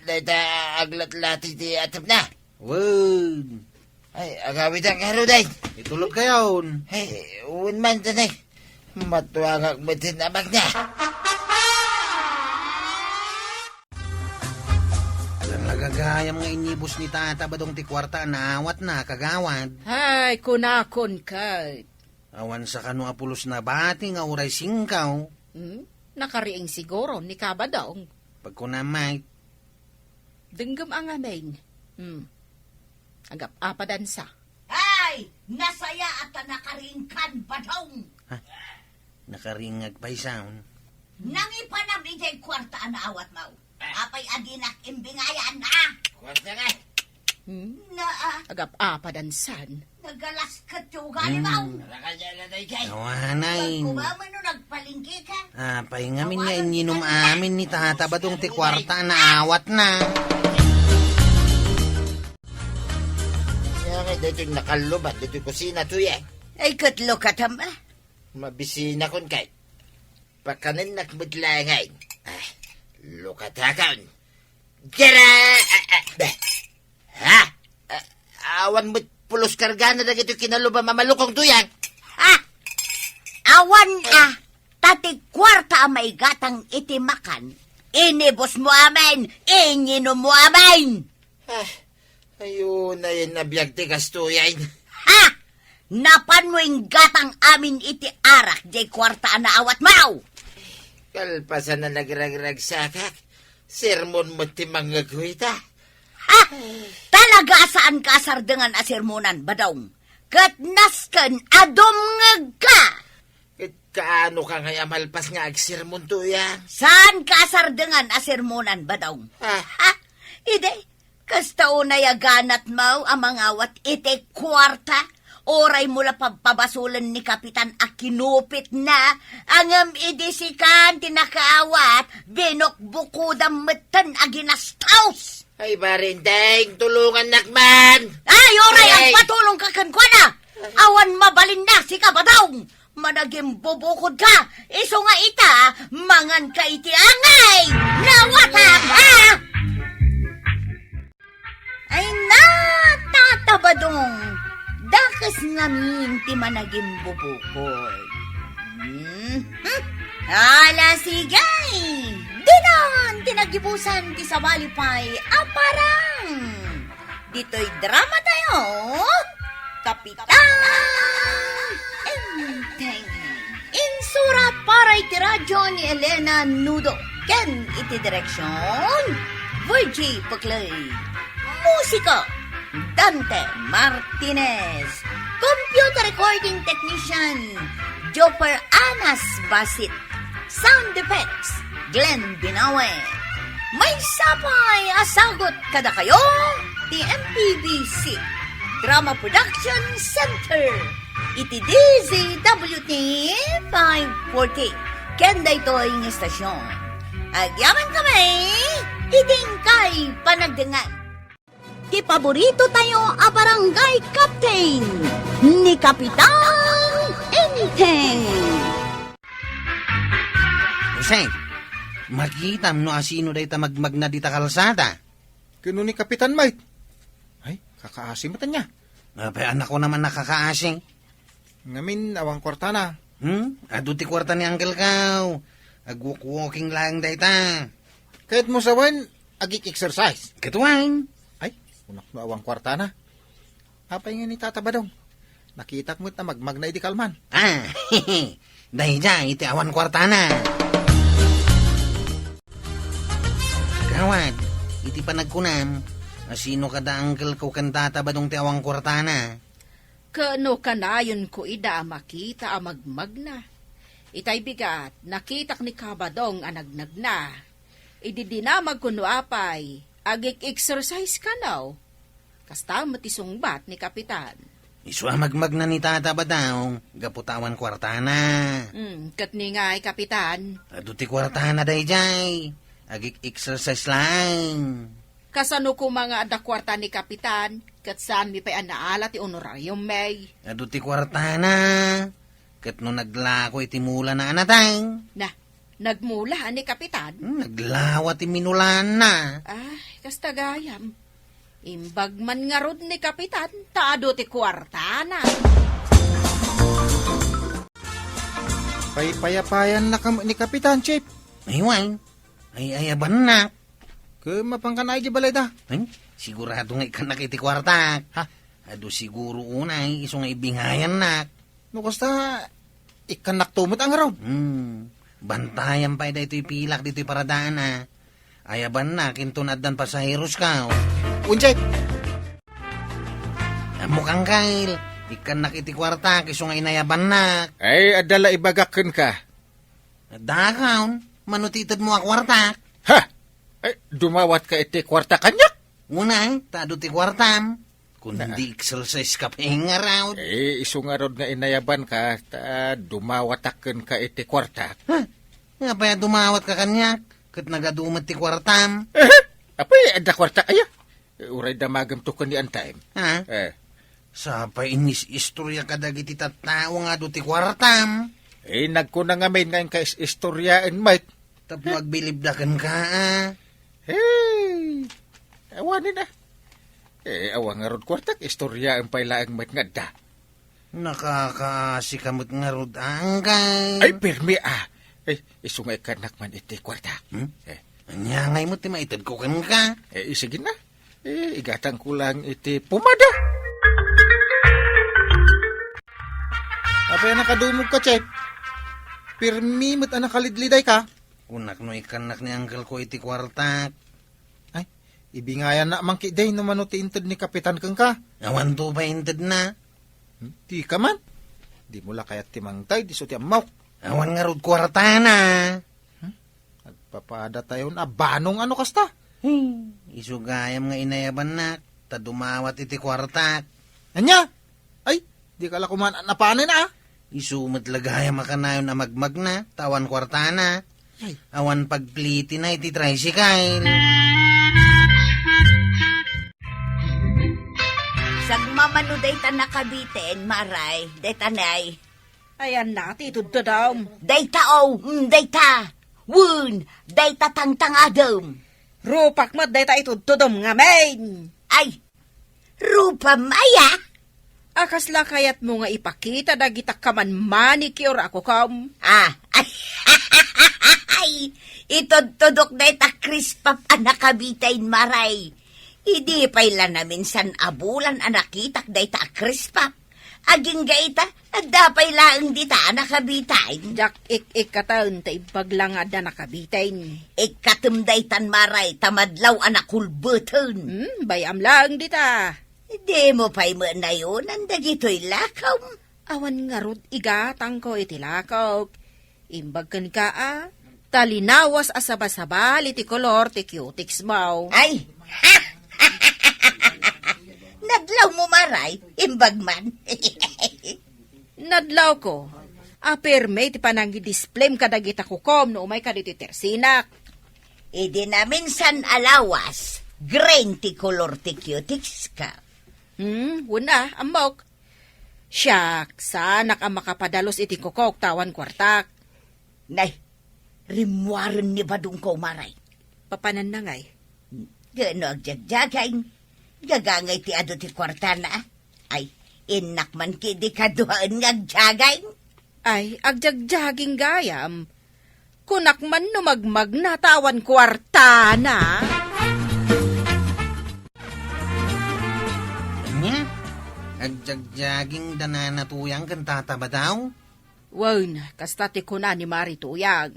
Dahita aglat-lati ti atap na. Word. Ay, agawid ang ngarudain. Itulog kayon. Ay, uwan man tanay. Matuwagag mutin amag na. Alam nagagayam nga inibos ni tatabadong ti kwarta na awat na kagawad. Ay, kunakon ka. Awan sa kano apulos na bati nga uray singkaw. Nakariing siguro ni kabadong. Pagkunamay, Denggam ang amin. Agap apadansa. Ay, nasaya at nakaringkan badong. nakaringag pa sound. Nangipanam ni jay kwarta na awat mau. Apay adinak imbingayan na. Kwarta nga. Na Agap apadansan. nagalas ka tugali mau. Nakanya na tayo kay. Awanay. Kumaman no nagpalingki ka. Apay ngamin nga ininom amin ni tatabadong ti kwarta na awat na. Kaya nga, dito yung nakalubat, dito yung kusina to yan. Ay katlo katamba. Mabisina kon kay. Pakanan nakmudlangay. Ay, lukatakan. Gara! Ha? Awan mo't pulos kargana na dito kinaluba mamalukong tuyang. Ha? Awan tati kwarta may gatang itimakan. Inibos mo amin, inyinom mo amin. Ayun na yun nabiyag tigas tuyain. Ha? Napan mo yung gatang amin iti arak jay kwarta na awat mau. Kalpasan na nagragrag sakak. Sermon mo timang ngagwita. Ha? Talaga saan ka sardengan asirmonan, badong? Kat nasken adom ngag ka. Kaano ka nga malpas nga agsermon tuyang? Saan ka sardengan asirmonan, badong? Ha? Ha? Ide, kastao na yaganat mau amang awat iti kwarta. Oray mula pabasulan ni Kapitan akinupit na angam idisikan tinakaawat binokbukudam metten aginastaus. Ay barindeng, tulungan nakman. Ay, oray ang Ay. patulong kakankwana. Awan mabalin na si Kabadaw. Managing bubukod ka. Iso nga ita, mangan ka iti angay. Nawatam, ha? Ay na, tatabadong. Dakas namin ti managing bubukod. Ala sigay. Dinan, tinagibusan ti sabalipay aparang. Dito'y drama tayo. Kapitan Enteng. Insura para iti radyo ni Elena Nudo. Ken iti direksyon Virgie Paclay. Musika Dante Martinez. Computer recording technician Joper Anas Basit. Sound effects Glenn Binawe. May sapay asagot kada kayo ti MPBC Drama Production Center. Iti DZWT 540. Kenda ito ang istasyon. Agyaman kami, iting kay panagdengan. Ti paborito tayo a barangay captain ni Kapitan Enteng. Jose, makita mo asino day ta magmag na di ta kalsada. Kano ni Kapitan Mike? Ay, kakaasim mata niya. Apay anak ko naman nakakaasing. Ngamin awang kwarta na. Ado ti kwarta ni Uncle Kaw. Agwalk-walking lang dayta. Kahit mo sawan, agik exercise. Katuwang. Ay, unak na awang kwarta na. Apay nga ni Tata Badong. Nakita mo't na magmag na idi kalman. Dahil dyan, iti awan kwarta na. Kawad, iti panagkunam. Sino kada Uncle Kaw kantata Badong ti awang kwarta na? Kano kanayon ko ida makita amagmag na. Itay bigat, nakitak ni Kabadong anagnag na. Ididinamag kuno apay, agik exercise ka now. Kasta matisungbat ni Kapitan. Isu amagmag na ni Tata Badong, gaputawan kwarta na. Kat ni nga'y Kapitan. Ado ti kwarta na day jay. Agik exercise lang. Kasano ko mga adakwarta ni Kapitan, kat saan mi pa'y anaala ti honorarium may. Ado ti kwarta na. Kat no naglako iti mula na anatang. Na, nagmula ni Kapitan. Naglawa ti minulan na. Ay, kastagayam. Imbag man nga rod ni Kapitan, taado ti kwarta na. Payapayan na ni Kapitan, Chip. Ayway, ay ayaban na. Mapangkanay di balay da. Ay, sigurado nga ikanak iti kwarta. Ha? Ado siguro unay, iso nga ibingayan na. No, kasta ikanak tumot ang araw. Bantayan pa ida ito'y pilak dito'y paradaan na. Ayaban na, kintunad dan pasaheros ka. Unjay, Mukhang kail, ikanak iti kwarta, iso nga inayaban na. ay adala ibagakan ka. Dakaon, manutitad mo a kwarta. Ha? Ay, dumawat ka iti kwarta kanyak. Unay, tado ti kwartam. Kung hindi exercise ka pa raw. Iso nga rod nga inayaban ka, dumawataken ka iti kwarta. Nga pa dumawat ka kanyak, kat nagadumat ti kwartam. Apay, ada kwarta kaya? Uray damagam to ni antime. Ha? Sa pa inis istorya kadagiti tattao nga do ti kwartam. Nagkunang ngamin ngayon ka istoryaan, Mike. Tapos magbilibdakan ka, Hey! Awanin na. Awang nga rod kwartak, istoryaan pa ilaang Mike nga da. Nakakaasikamot nga rod angkay. Ay, pirmi iso nga ikanak man iti kwarta. Anyangay mo ti maitad ko kan ka. Sige na. Igatang ko lang iti pumada. Apay nakadumog ka, Chep. Pirmi mo't nakalidliday ka. Kunak no ikanak ni uncle ko iti kwarta. Ay, ibingayan na mangkiday no manuti intad ni Kapitan kang ka. Awan to ba intad na? Di ka man. Di mula kayat timangtay, di so ti amaw. Awan nga rod kwarta na. Papada tayo na banong ano kasta. Isugayam nga inayaban na. Tadumawat iti kwarta. Anya? Ay, di ka la kuman napanin na Isumat lagayam makanayon na magmag na. Tawan kwarta na. Awan pagpliti na iti tricycle. Sagmamano dayta nakabitin, Maray, dayta nay. Ayan nati, tudto daw. Dayta dayta. Wun, dayta tangtangadom. Rupak mo, dayta itudtudom nga main. Ay, rupa maya. Akasla kayat mo nga ipakita dagita kaman manicure ako kam. Ay, itod-tudok dayta krispap anakabitain, Maray. Hindi pa'y na minsan abulan anakitak dayta krispap. Aging gaita, adapay laang dita nakabitain. Jak ik-ikataon ta ipaglangad na nakabitain. Ikatumdaytan, Maray, tamadlaw anakulbuton. Bayam lang dita. Di mo pa'y na yun, andagito'y lakaw. Awan nga rod igatang ko itilakaw. Imbag kan ka talinawas asabasabal iti kolor ti cutics mo. Ay, nadlaw mo, Maray, imbag man. Nadlaw ko. Aperme ti panangi display kadagita kukom no umay kaditi tersinak. Idi na minsan alawas, green ti kolor ti cutics ka. Wala, amok. Siyak, sanak ang makapadalos iti kukok tawan kwartak. Nay, rimwaran ni badung ko, Maray. Papanan na ngay. Gano agjagjagay. Gagangay ti ado ti kwarta na. Ay, Inak man kidi kaduhaan ngagjagay. Ay, agjagjaging gayam. Kunak man numagmag na tawan kwarta na. Anya? Agjagjaging dananatuyang kan tataba daw? Wan, kastati ko na ni Mari Tuyang.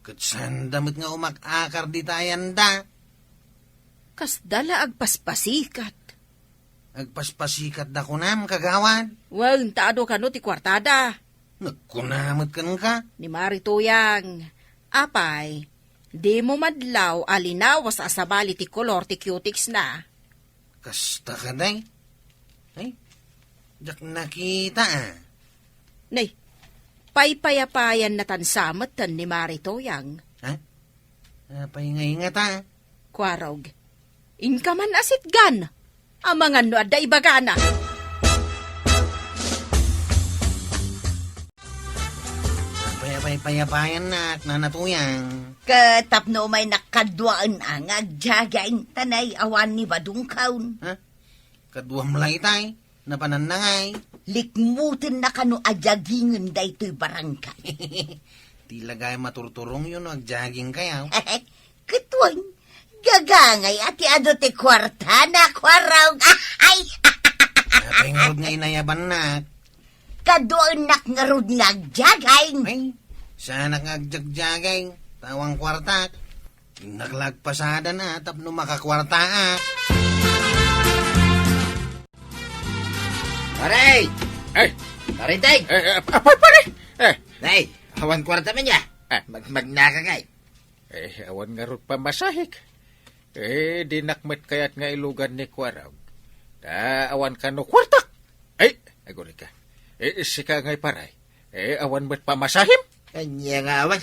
Katsan damit nga umakakar di tayan da. Kas dala agpaspasikat. Agpaspasikat da kunam kagawad. Wan, taado ka no ti kwartada. Nagkunamot kan ka. Ni Mari Tuyang. Apay, di mo madlaw alinawas asabali ti kolor ti cutics na. Kasta ka day. Ay, jak nakita Nay, paypayapayan na tansamat tan ni Mari Tuyang. Ha? Paingay nga ta. Kwarog, inka man asit gan. Amangan no adda ibagana. Payapayan na at nanatuyang. Katapno may nakadwaan ang agjagay. Tanay awan ni Badungkawn. Ha? Kaduam lay tay. Napananangay. Likmutin na kano ajagingan da ito'y barangay. Tilagay maturturong yun agjaging kayaw. Katwang, gagangay ati ado ti kwarta na kwaraw. Ay! Paingod nga inayaban na. Kadoon nak nga rod nagjagay. Ay, sana nga agjagjagay. Tawang kwarta. Naglagpasada na tapno makakwarta. Paray! Ay, Parintay! apay pare! Nay, awan kwarta man niya. Magnakagay. Awan nga ron pamasahik. Dinakmet kayat nga ilugan ni Kwaraw. Awan ka no kwartak. Ay, aguli ka. Sika nga'y paray. Awan mo't pamasahim. Kanya nga awan.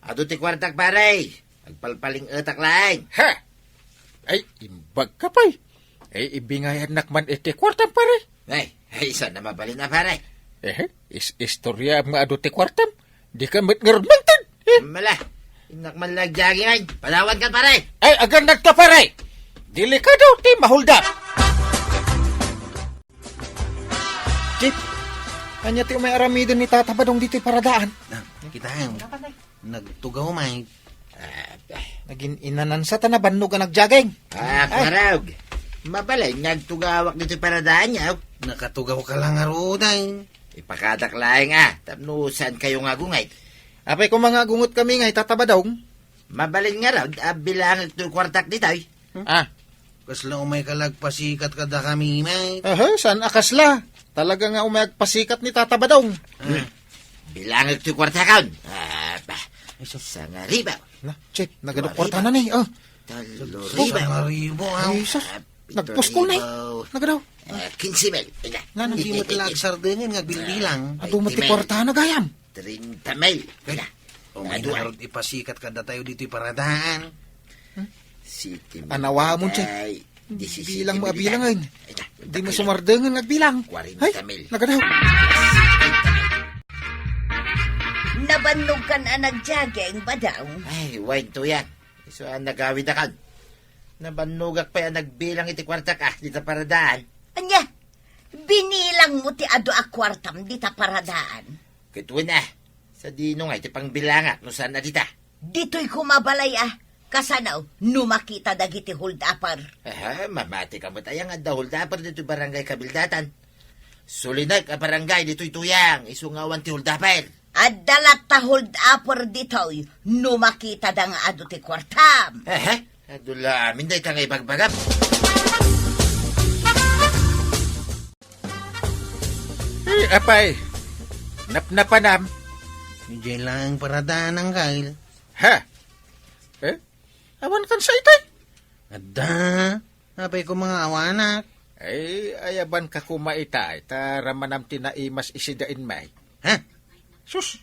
Ado ti kwartak paray. Agpalpaling utak lang. Ha! Ay, imbag ka pa'y. Ibingayan nakman iti kwartam paray. Ay, saan na mabalin na paray? Istorya mga ado ti kwartam. Di ka mo't ngarunmantan. Mala, inak man lagjagingan. Palawan ka paray. Ay, agan nagka paray. Delikado ti mahuldap. Chip, kanya ti may aramidon ni Tata Badong dito'y paradaan. Kita nagtugaw may. Naging inanansa ta na bannog ka nagjageng. Parag. Mabalay, nagtugawak dito paradaan niya. Nakatugaw ka lang aruday. Ipakadak laing tapnusan kayo nga gungay. Apay kung mga gungot kami nga Tata Badong. Mabalin nga raw, bilang ito kwartak dito. Kasla umay kalagpasikat kada kami may. Saan akasla? Talaga nga umayagpasikat ni Tata Badong. Bilang ito kwartakan. Sa nga riba. Na, Chip, nagadokwarta na ni. Talo Riba. riba. Ribo Ay, sus. Nagpuskol na eh. Nagadaw. 15 mil. Nga nang di mo talag sardengin nga bilbilang. Adumot ti kwarta na gayam. 30 mil. Umay na rin ipasikat kada tayo dito'y paradaan. Anawa mo, Chip. Bilang mo abilang ngayon. Di mo sumardengan nagbilang. 40 mil. Nagadaw. Nabannog kan ang nagjagay ba daw? Ay, wine to yan. So, nagawid na kan. Nabanugak pa yan nagbilang iti kwartak dito paradaan. Anya, binilang mo ti ado a kwartam dita paradaan. Kituin na. Sa dino nga iti pangbilanga no saan na dita. Dito'y kumabalay kasanaw, numakita dagiti huldapar. Mamati ka mo tayo nga dahol dapar dito barangay kabildatan. Sulinag a barangay dito'y tuyang. Isungawan ti huldapar. At dalat ta huldapar dito'y numakita da nga ado ti kwartam. Adula amin day ka nga ibagbagap. Apay. Napnapanam. Diyan lang paradaan ang kail. Ha? Awan kan sa itay. Ada. Apay ko mga awanak. Ayaban ka kumaitay. Taramanam tinaimas isidain may. Ha? Sus.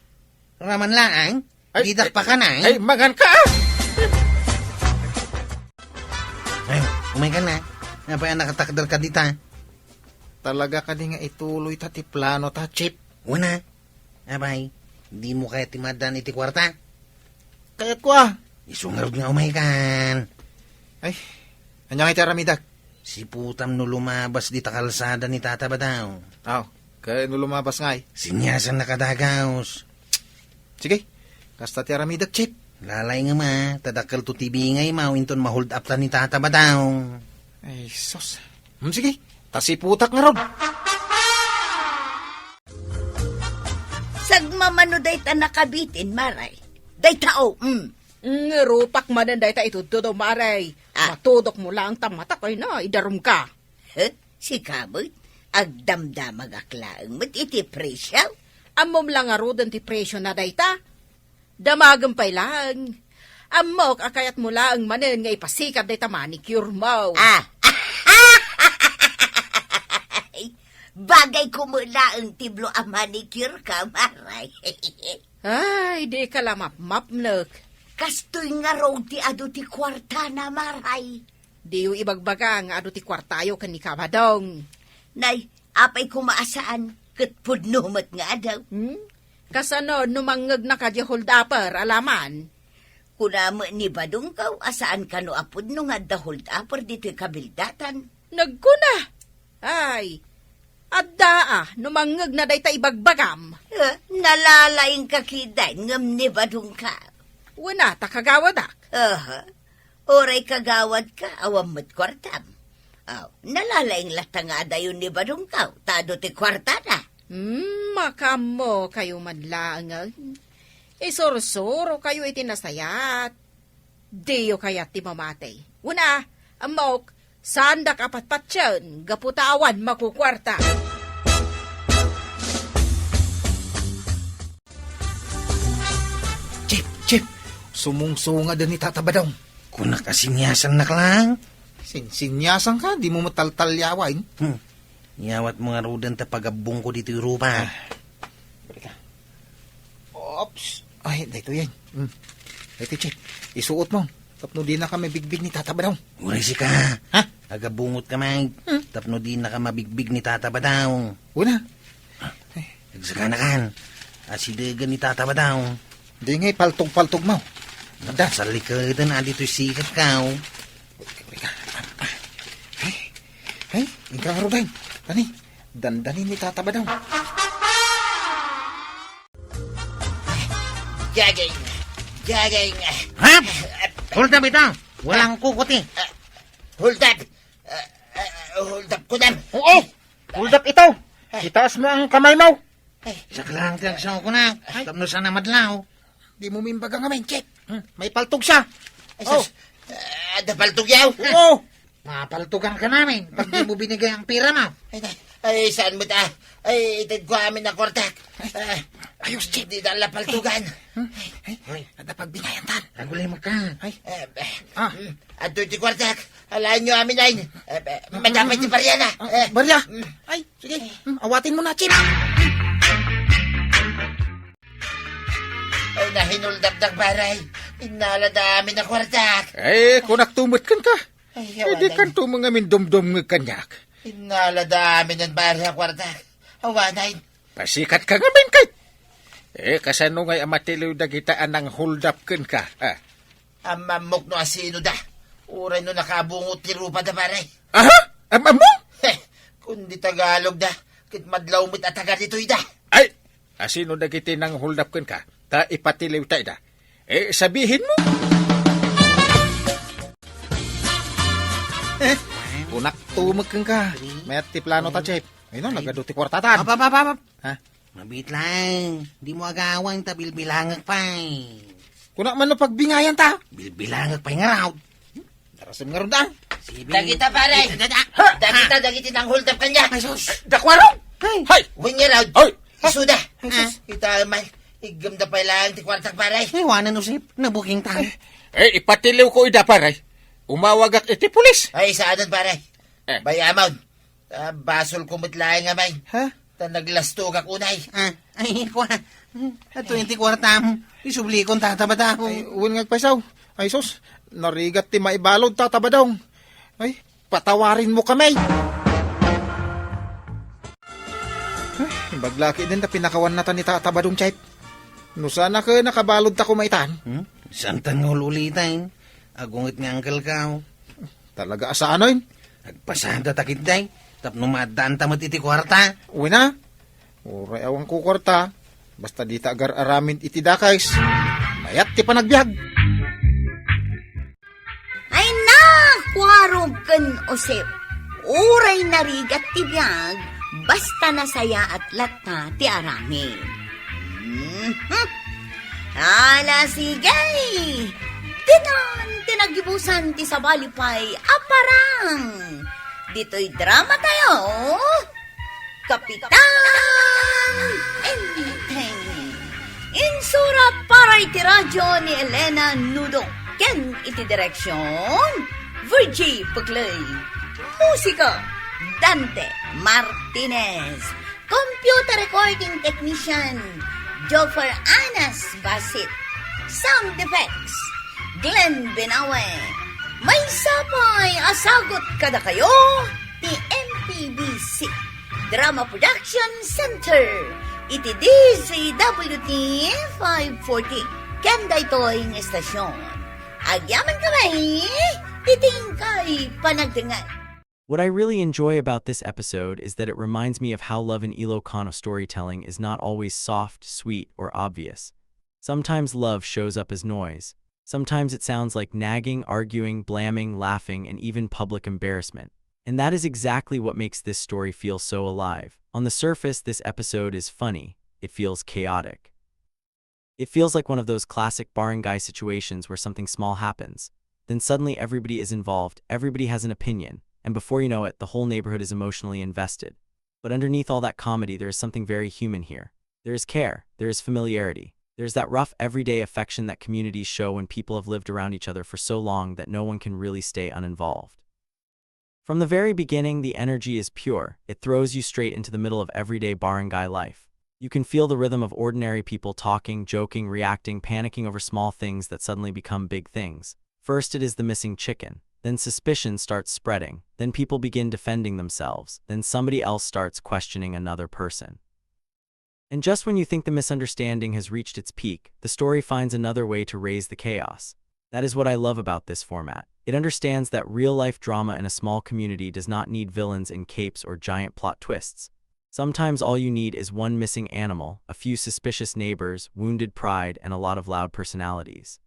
Raman lang. Didak pa ka na. Magan ka Ay, umay ka na. Apay nakatakdar ka dita. Talaga ka nga ituloy ti plano ta, Chip. Una. Apay, di mo kaya timadan iti kwarta. Kaya ko Isungarod nga umay kan. Ay, anya nga iti aramidag. Si putam no lumabas di takalsada ni Tata Badao. Aw, kaya no lumabas nga eh. Sinyasan nakadagaos. Sige, kasta ti aramidak, Chip. Lalay nga ma, tadakal to tibingay ma, inton mahold up ta ni Tata Badao. Ay, sos. Sige, tasiputak nga ron. Sagmamano day ta nakabitin, Maray. Day tao, Rupak mananday ta itutudo, Maray. Matudok mo lang tamata koy na, idarum ka. Si Kaboy, agdamdamag aklaang mat iti presyaw. Amom lang arudan ti presyo na dayta. Damagampay lang. Amok akayat mo lang manen nga ipasikat dayta manicure mo. Bagay ko mula ang tiblo ang manicure ka, Maray. Ay, di ka lamap-map nak. Kastoy nga raw ti ado ti kwarta na, Maray. Di yung ibagbaga nga ado ti kwartayo kan ni Kabadong. Nay, apay kumaasaan, katpudnumat nga daw. Kasano numangag na ka di hold upper, alaman. Kunamo ni Badong kaw, asaan ka no apod no nga da hold upper dito kabildatan. Nagkuna. Ay, adda numangag na day ta ibagbagam. Nalalaing kakiday ngam ni Badong ka. Wana ta kagawadak. Oray kagawad ka, awam mo't kwartam. Nalalaing latanga dayon ni Badong kaw, tado ti kwarta na. Makamo kayo madlaangan. Isoro-soro kayo itinasayat. Diyo kayat ti mamatay. Una, amok, sandak apat-patyan, gaputawan makukwarta. Chip, sumungsunga din ni Tata Badong. Kunak asinyasan na lang. Sinyasan ka, di mo mataltalyawain. Niyawat mga rudan ta pagabong ko dito Europa. Oops. Ay, dito yan. Dito, Chip. Isuot mo. Tapno di na kami bigbig ni Tata Badong. Uray si ka. Ha? Agabungot ka mag. Tapno di na ka mabigbig ni Tata Badao. Una. Nagsaka na kan. Asidagan ni Tata Badao. Di ngay paltog-paltog mo. Nada, sa likadan na dito'y sikat ka. Ay, ikaw nga rin. Tani, dandanin ni Tata Badong. Jaging. Ha? Hold up ito. Walang kukuti. Hold up. Hold up ko dam. Oo, hold up ito. Itaas mo ang kamay mo. Saklang kagsaw ko na. Tapno sana madlaw. Di mo mimbaga nga, Chip. May paltog siya. Dapaltog yaw. Oo. Mapaltugan ka namin pag di mo binigay ang pira mo. Ay, saan mo ta? Ay, itid ko amin na kwartak. Ayos, Chip. Di na lapaltugan. Ada pagbinayantan. Nagulay mo ka. Ato ti kwartak. Alaan nyo amin ay. Madamay ti Mariana. Maria. Ay, sige. Awatin mo na, Chip. Ay, nahinuldap ng baray. Inalada amin na kwartak. Eh, kung naktumot kan ka. Ay, Hindi kan tumangamin dumdum ng kanyak. Inalada amin ng baray ang kwartak. Hawanay. Pasikat ka ngamin kay. Eh, kasano ngay amatiliw na gitaan ng hold up kan ka. Amamok no asino da. Uray no nakabungot ti rupa da baray. Aha? Mo? Kundi Tagalog da. Kit madlaw mo't ataga dito'y da. Ay, asino na gitin ng hold up kan ka. Ta ipatiliw tayo da. Eh, sabihin mo. Kunak tumag kan ka. May ati plano ta, Chip. Ayun, nagaduti kwartatan. Apap. Ha? Mabit lang. Di mo agawang ta bilbilangag pa. Kunak man no pagbingayan ta. Bilbilangag pa nga raw. Darasim nga ron da. Dagita baray. Dagiti ng hold up kanya. Dakwaro! Hay! Winya loud. Ay! Isuda. Kita man. Igamda pa lang ti kwartak baray. Iwanan usip. Nabuking tayo. Eh, ipatiliw ko ida, paray. Umawag at iti pulis. Ay, saanan baray. Bayamaw. Basol kumutlaing amay. Ha? Ta naglastog ak unay. Ay, kwa. Ito yung tikwartam. Isubli kong tatabadaw. Ay, uwan nga paisaw. Ay, sus. Narigat ti maibalod tatabadaw. Ay, patawarin mo kami. Ay, baglaki din na pinakawan na ta ni tatabadong, Chip. No sana ka nakabalod ta kumaitan. Santan nga hululitain. Agungit nga angkal ka. Talaga asaan yun? Nagpasada takit day. Tapno madaan tamat iti kwarta. Uwi na. Uray awang ko kwarta. Basta di ta agar aramin iti dakays. Mayat ti panagbiag. Ay na, kwarog ken Osep. Uray narigat ti biyag, basta nasaya at lata ti aramin. Ala sige. Tinagibusan ti sabalipay aparang. Dito'y drama tayo. Kapitan Enteng. Insura para iti radyo ni Elena Nudo. Ken iti direksyon Virgie Puglay. Musika Dante Martinez. Computer recording technician Jofer Anas Basit. Sound effects Glenn Benawe. May sapay asagot kada kayo ti MPBC Drama Production Center. Iti DZWT 540. Kanda ito'y estasyon. Agyaman kami, titingkay panagdangan. What I really enjoy about this episode is that it reminds me of how love in Ilocano storytelling is not always soft, sweet, or obvious. Sometimes love shows up as noise. Sometimes it sounds like nagging, arguing, blaming, laughing, and even public embarrassment. And that is exactly what makes this story feel so alive. On the surface, this episode is funny. It feels chaotic. It feels like one of those classic barangay situations where something small happens. Then suddenly everybody is involved, everybody has an opinion, and before you know it, the whole neighborhood is emotionally invested. But underneath all that comedy, there is something very human here. There is care, there is familiarity. There's that rough, everyday affection that communities show when people have lived around each other for so long that no one can really stay uninvolved. From the very beginning, the energy is pure. It throws you straight into the middle of everyday barangay life. You can feel the rhythm of ordinary people talking, joking, reacting, panicking over small things that suddenly become big things. First, it is the missing chicken. Then suspicion starts spreading. Then people begin defending themselves. Then somebody else starts questioning another person. And just when you think the misunderstanding has reached its peak, the story finds another way to raise the chaos. That is what I love about this format. It understands that real-life drama in a small community does not need villains in capes or giant plot twists. Sometimes all you need is one missing animal, a few suspicious neighbors, wounded pride, and a lot of loud personalities.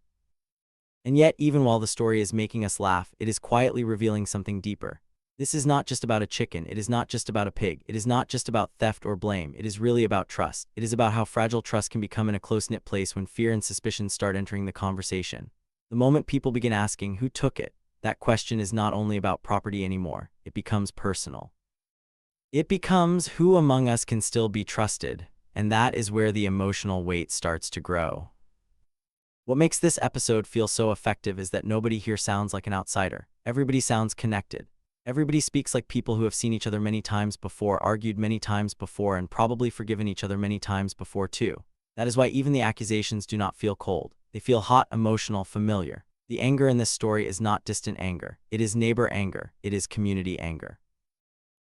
And yet, even while the story is making us laugh, it is quietly revealing something deeper. This is not just about a chicken, it is not just about a pig, it is not just about theft or blame, it is really about trust. It is about how fragile trust can become in a close-knit place when fear and suspicion start entering the conversation. The moment people begin asking who took it, that question is not only about property anymore, it becomes personal. It becomes who among us can still be trusted, and that is where the emotional weight starts to grow. What makes this episode feel so effective is that nobody here sounds like an outsider. Everybody sounds connected. Everybody speaks like people who have seen each other many times before, argued many times before, and probably forgiven each other many times before too. That is why even the accusations do not feel cold. They feel hot, emotional, familiar. The anger in this story is not distant anger. It is neighbor anger. It is community anger.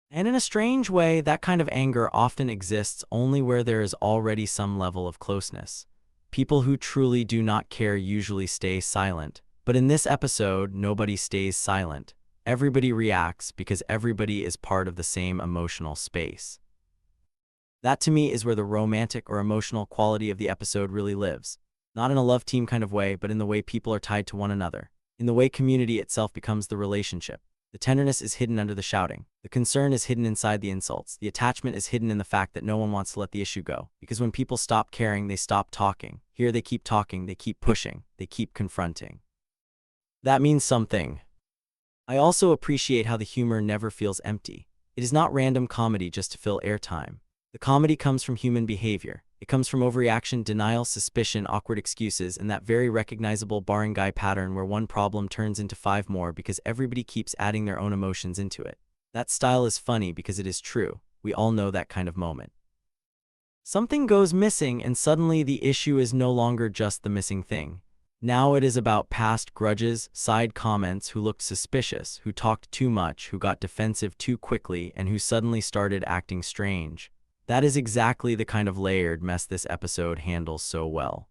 And in a strange way, that kind of anger often exists only where there is already some level of closeness. People who truly do not care usually stay silent. But in this episode, nobody stays silent. Everybody reacts because everybody is part of the same emotional space. That to me is where the romantic or emotional quality of the episode really lives. Not in a love team kind of way, but in the way people are tied to one another. In the way community itself becomes the relationship. The tenderness is hidden under the shouting. The concern is hidden inside the insults. The attachment is hidden in the fact that no one wants to let the issue go. Because when people stop caring, they stop talking. Here they keep talking, they keep pushing, they keep confronting. That means something. I also appreciate how the humor never feels empty. It is not random comedy just to fill airtime. The comedy comes from human behavior. It comes from overreaction, denial, suspicion, awkward excuses, and that very recognizable barangay pattern where one problem turns into 5 more because everybody keeps adding their own emotions into it. That style is funny because it is true. We all know that kind of moment. Something goes missing and suddenly the issue is no longer just the missing thing. Now it is about past grudges, side comments, who looked suspicious, who talked too much, who got defensive too quickly, and who suddenly started acting strange. That is exactly the kind of layered mess this episode handles so well.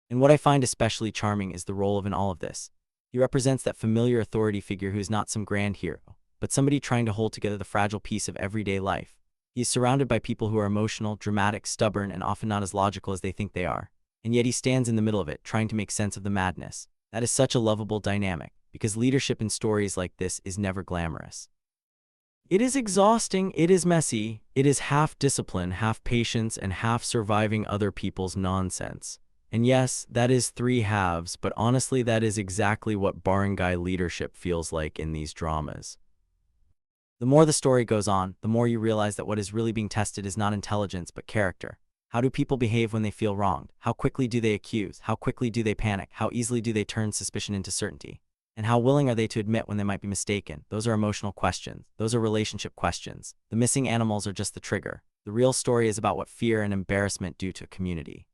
And what I find especially charming is the role of in all of this. He represents that familiar authority figure who is not some grand hero. but somebody trying to hold together the fragile piece of everyday life. He is surrounded by people who are emotional, dramatic, stubborn, and often not as logical as they think they are. And yet he stands in the middle of it, trying to make sense of the madness. That is such a lovable dynamic, because leadership in stories like this is never glamorous. It is exhausting, it is messy, it is half discipline, half patience, and half surviving other people's nonsense. And yes, that is 3 halves, but honestly that is exactly what barangay leadership feels like in these dramas. The more the story goes on, the more you realize that what is really being tested is not intelligence but character. How do people behave when they feel wronged? How quickly do they accuse? How quickly do they panic? How easily do they turn suspicion into certainty? And how willing are they to admit when they might be mistaken? Those are emotional questions. Those are relationship questions. The missing animals are just the trigger. The real story is about what fear and embarrassment do to a community.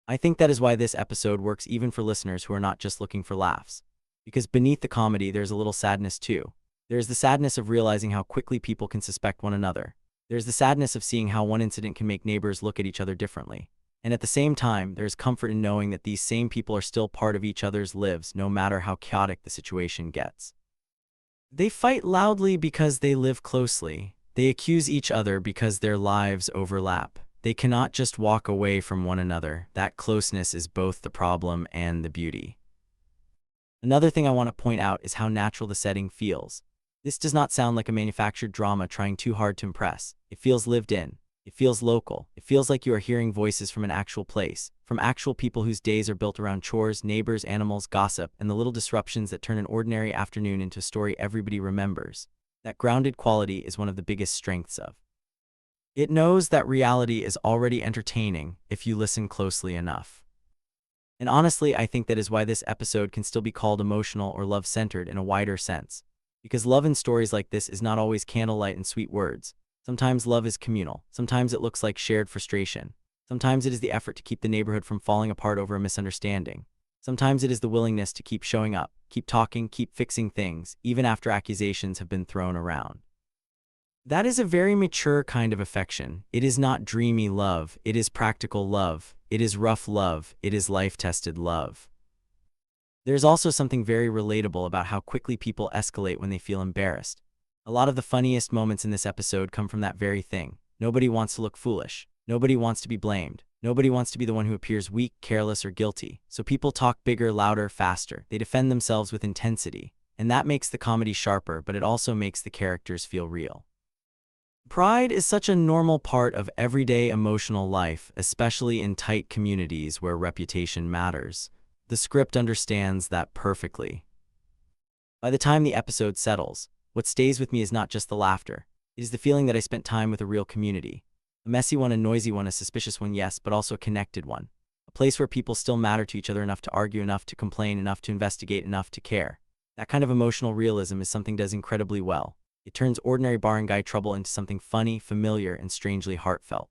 I think that is why this episode works even for listeners who are not just looking for laughs. Because beneath the comedy, there's a little sadness too. There's the sadness of realizing how quickly people can suspect one another. There's the sadness of seeing how one incident can make neighbors look at each other differently. And at the same time, there's comfort in knowing that these same people are still part of each other's lives, no matter how chaotic the situation gets. They fight loudly because they live closely. They accuse each other because their lives overlap. They cannot just walk away from one another. That closeness is both the problem and the beauty. Another thing I want to point out is how natural the setting feels. This does not sound like a manufactured drama trying too hard to impress. It feels lived in. It feels local. It feels like you are hearing voices from an actual place, from actual people whose days are built around chores, neighbors, animals, gossip, and the little disruptions that turn an ordinary afternoon into a story everybody remembers. That grounded quality is one of the biggest strengths of. It knows that reality is already entertaining if you listen closely enough. And honestly, I think that is why this episode can still be called emotional or love-centered in a wider sense. Because love in stories like this is not always candlelight and sweet words. Sometimes love is communal. Sometimes it looks like shared frustration. Sometimes it is the effort to keep the neighborhood from falling apart over a misunderstanding. Sometimes it is the willingness to keep showing up, keep talking, keep fixing things, even after accusations have been thrown around. That is a very mature kind of affection. It is not dreamy love. It is practical love. It is rough love. It is life-tested love. There's also something very relatable about how quickly people escalate when they feel embarrassed. A lot of the funniest moments in this episode come from that very thing. Nobody wants to look foolish. Nobody wants to be blamed. Nobody wants to be the one who appears weak, careless, or guilty. So people talk bigger, louder, faster. They defend themselves with intensity. And that makes the comedy sharper, but it also makes the characters feel real. Pride is such a normal part of everyday emotional life, especially in tight communities where reputation matters. The script understands that perfectly. By the time the episode settles, what stays with me is not just the laughter. It is the feeling that I spent time with a real community. A messy one, a noisy one, a suspicious one, yes, but also a connected one. A place where people still matter to each other enough to argue, enough to complain, enough to investigate, enough to care. That kind of emotional realism is something does incredibly well. It turns ordinary barangay trouble into something funny, familiar, and strangely heartfelt.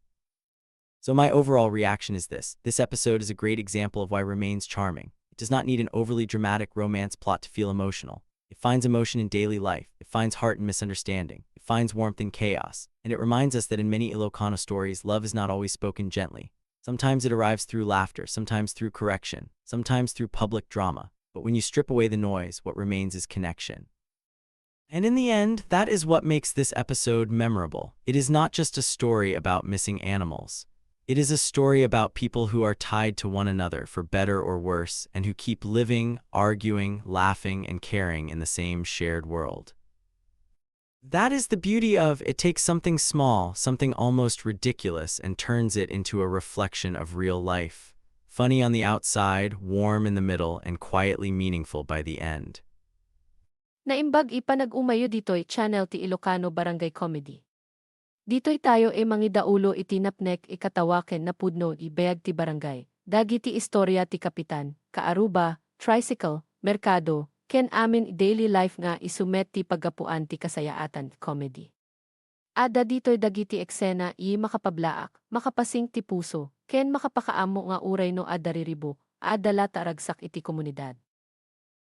So my overall reaction is this. This episode is a great example of why remains charming. It does not need an overly dramatic romance plot to feel emotional. It finds emotion in daily life. It finds heart in misunderstanding. It finds warmth in chaos. And it reminds us that in many Ilocano stories, love is not always spoken gently. Sometimes it arrives through laughter, sometimes through correction, sometimes through public drama. But when you strip away the noise, what remains is connection. And in the end, that is what makes this episode memorable. It is not just a story about missing animals. It is a story about people who are tied to one another for better or worse, and who keep living, arguing, laughing, and caring in the same shared world. That is the beauty of it takes something small, something almost ridiculous, and turns it into a reflection of real life. Funny on the outside, warm in the middle, and quietly meaningful by the end. Naimbag ipanag-umayo dito'y channel ti Ilocano Barangay Comedy. Dito'y tayo mangidaulo itinapnek ikatawaken na pudno ibayag ti barangay. Dagiti istorya ti kapitan, kaaruba, tricycle, merkado, ken amin daily life nga isumet ti paggapuan ti kasayaatan comedy. Ada dito'y dagiti eksena makapablaak, makapasing ti puso, ken makapakaamo nga uray no adariribo, adala taragsak iti komunidad.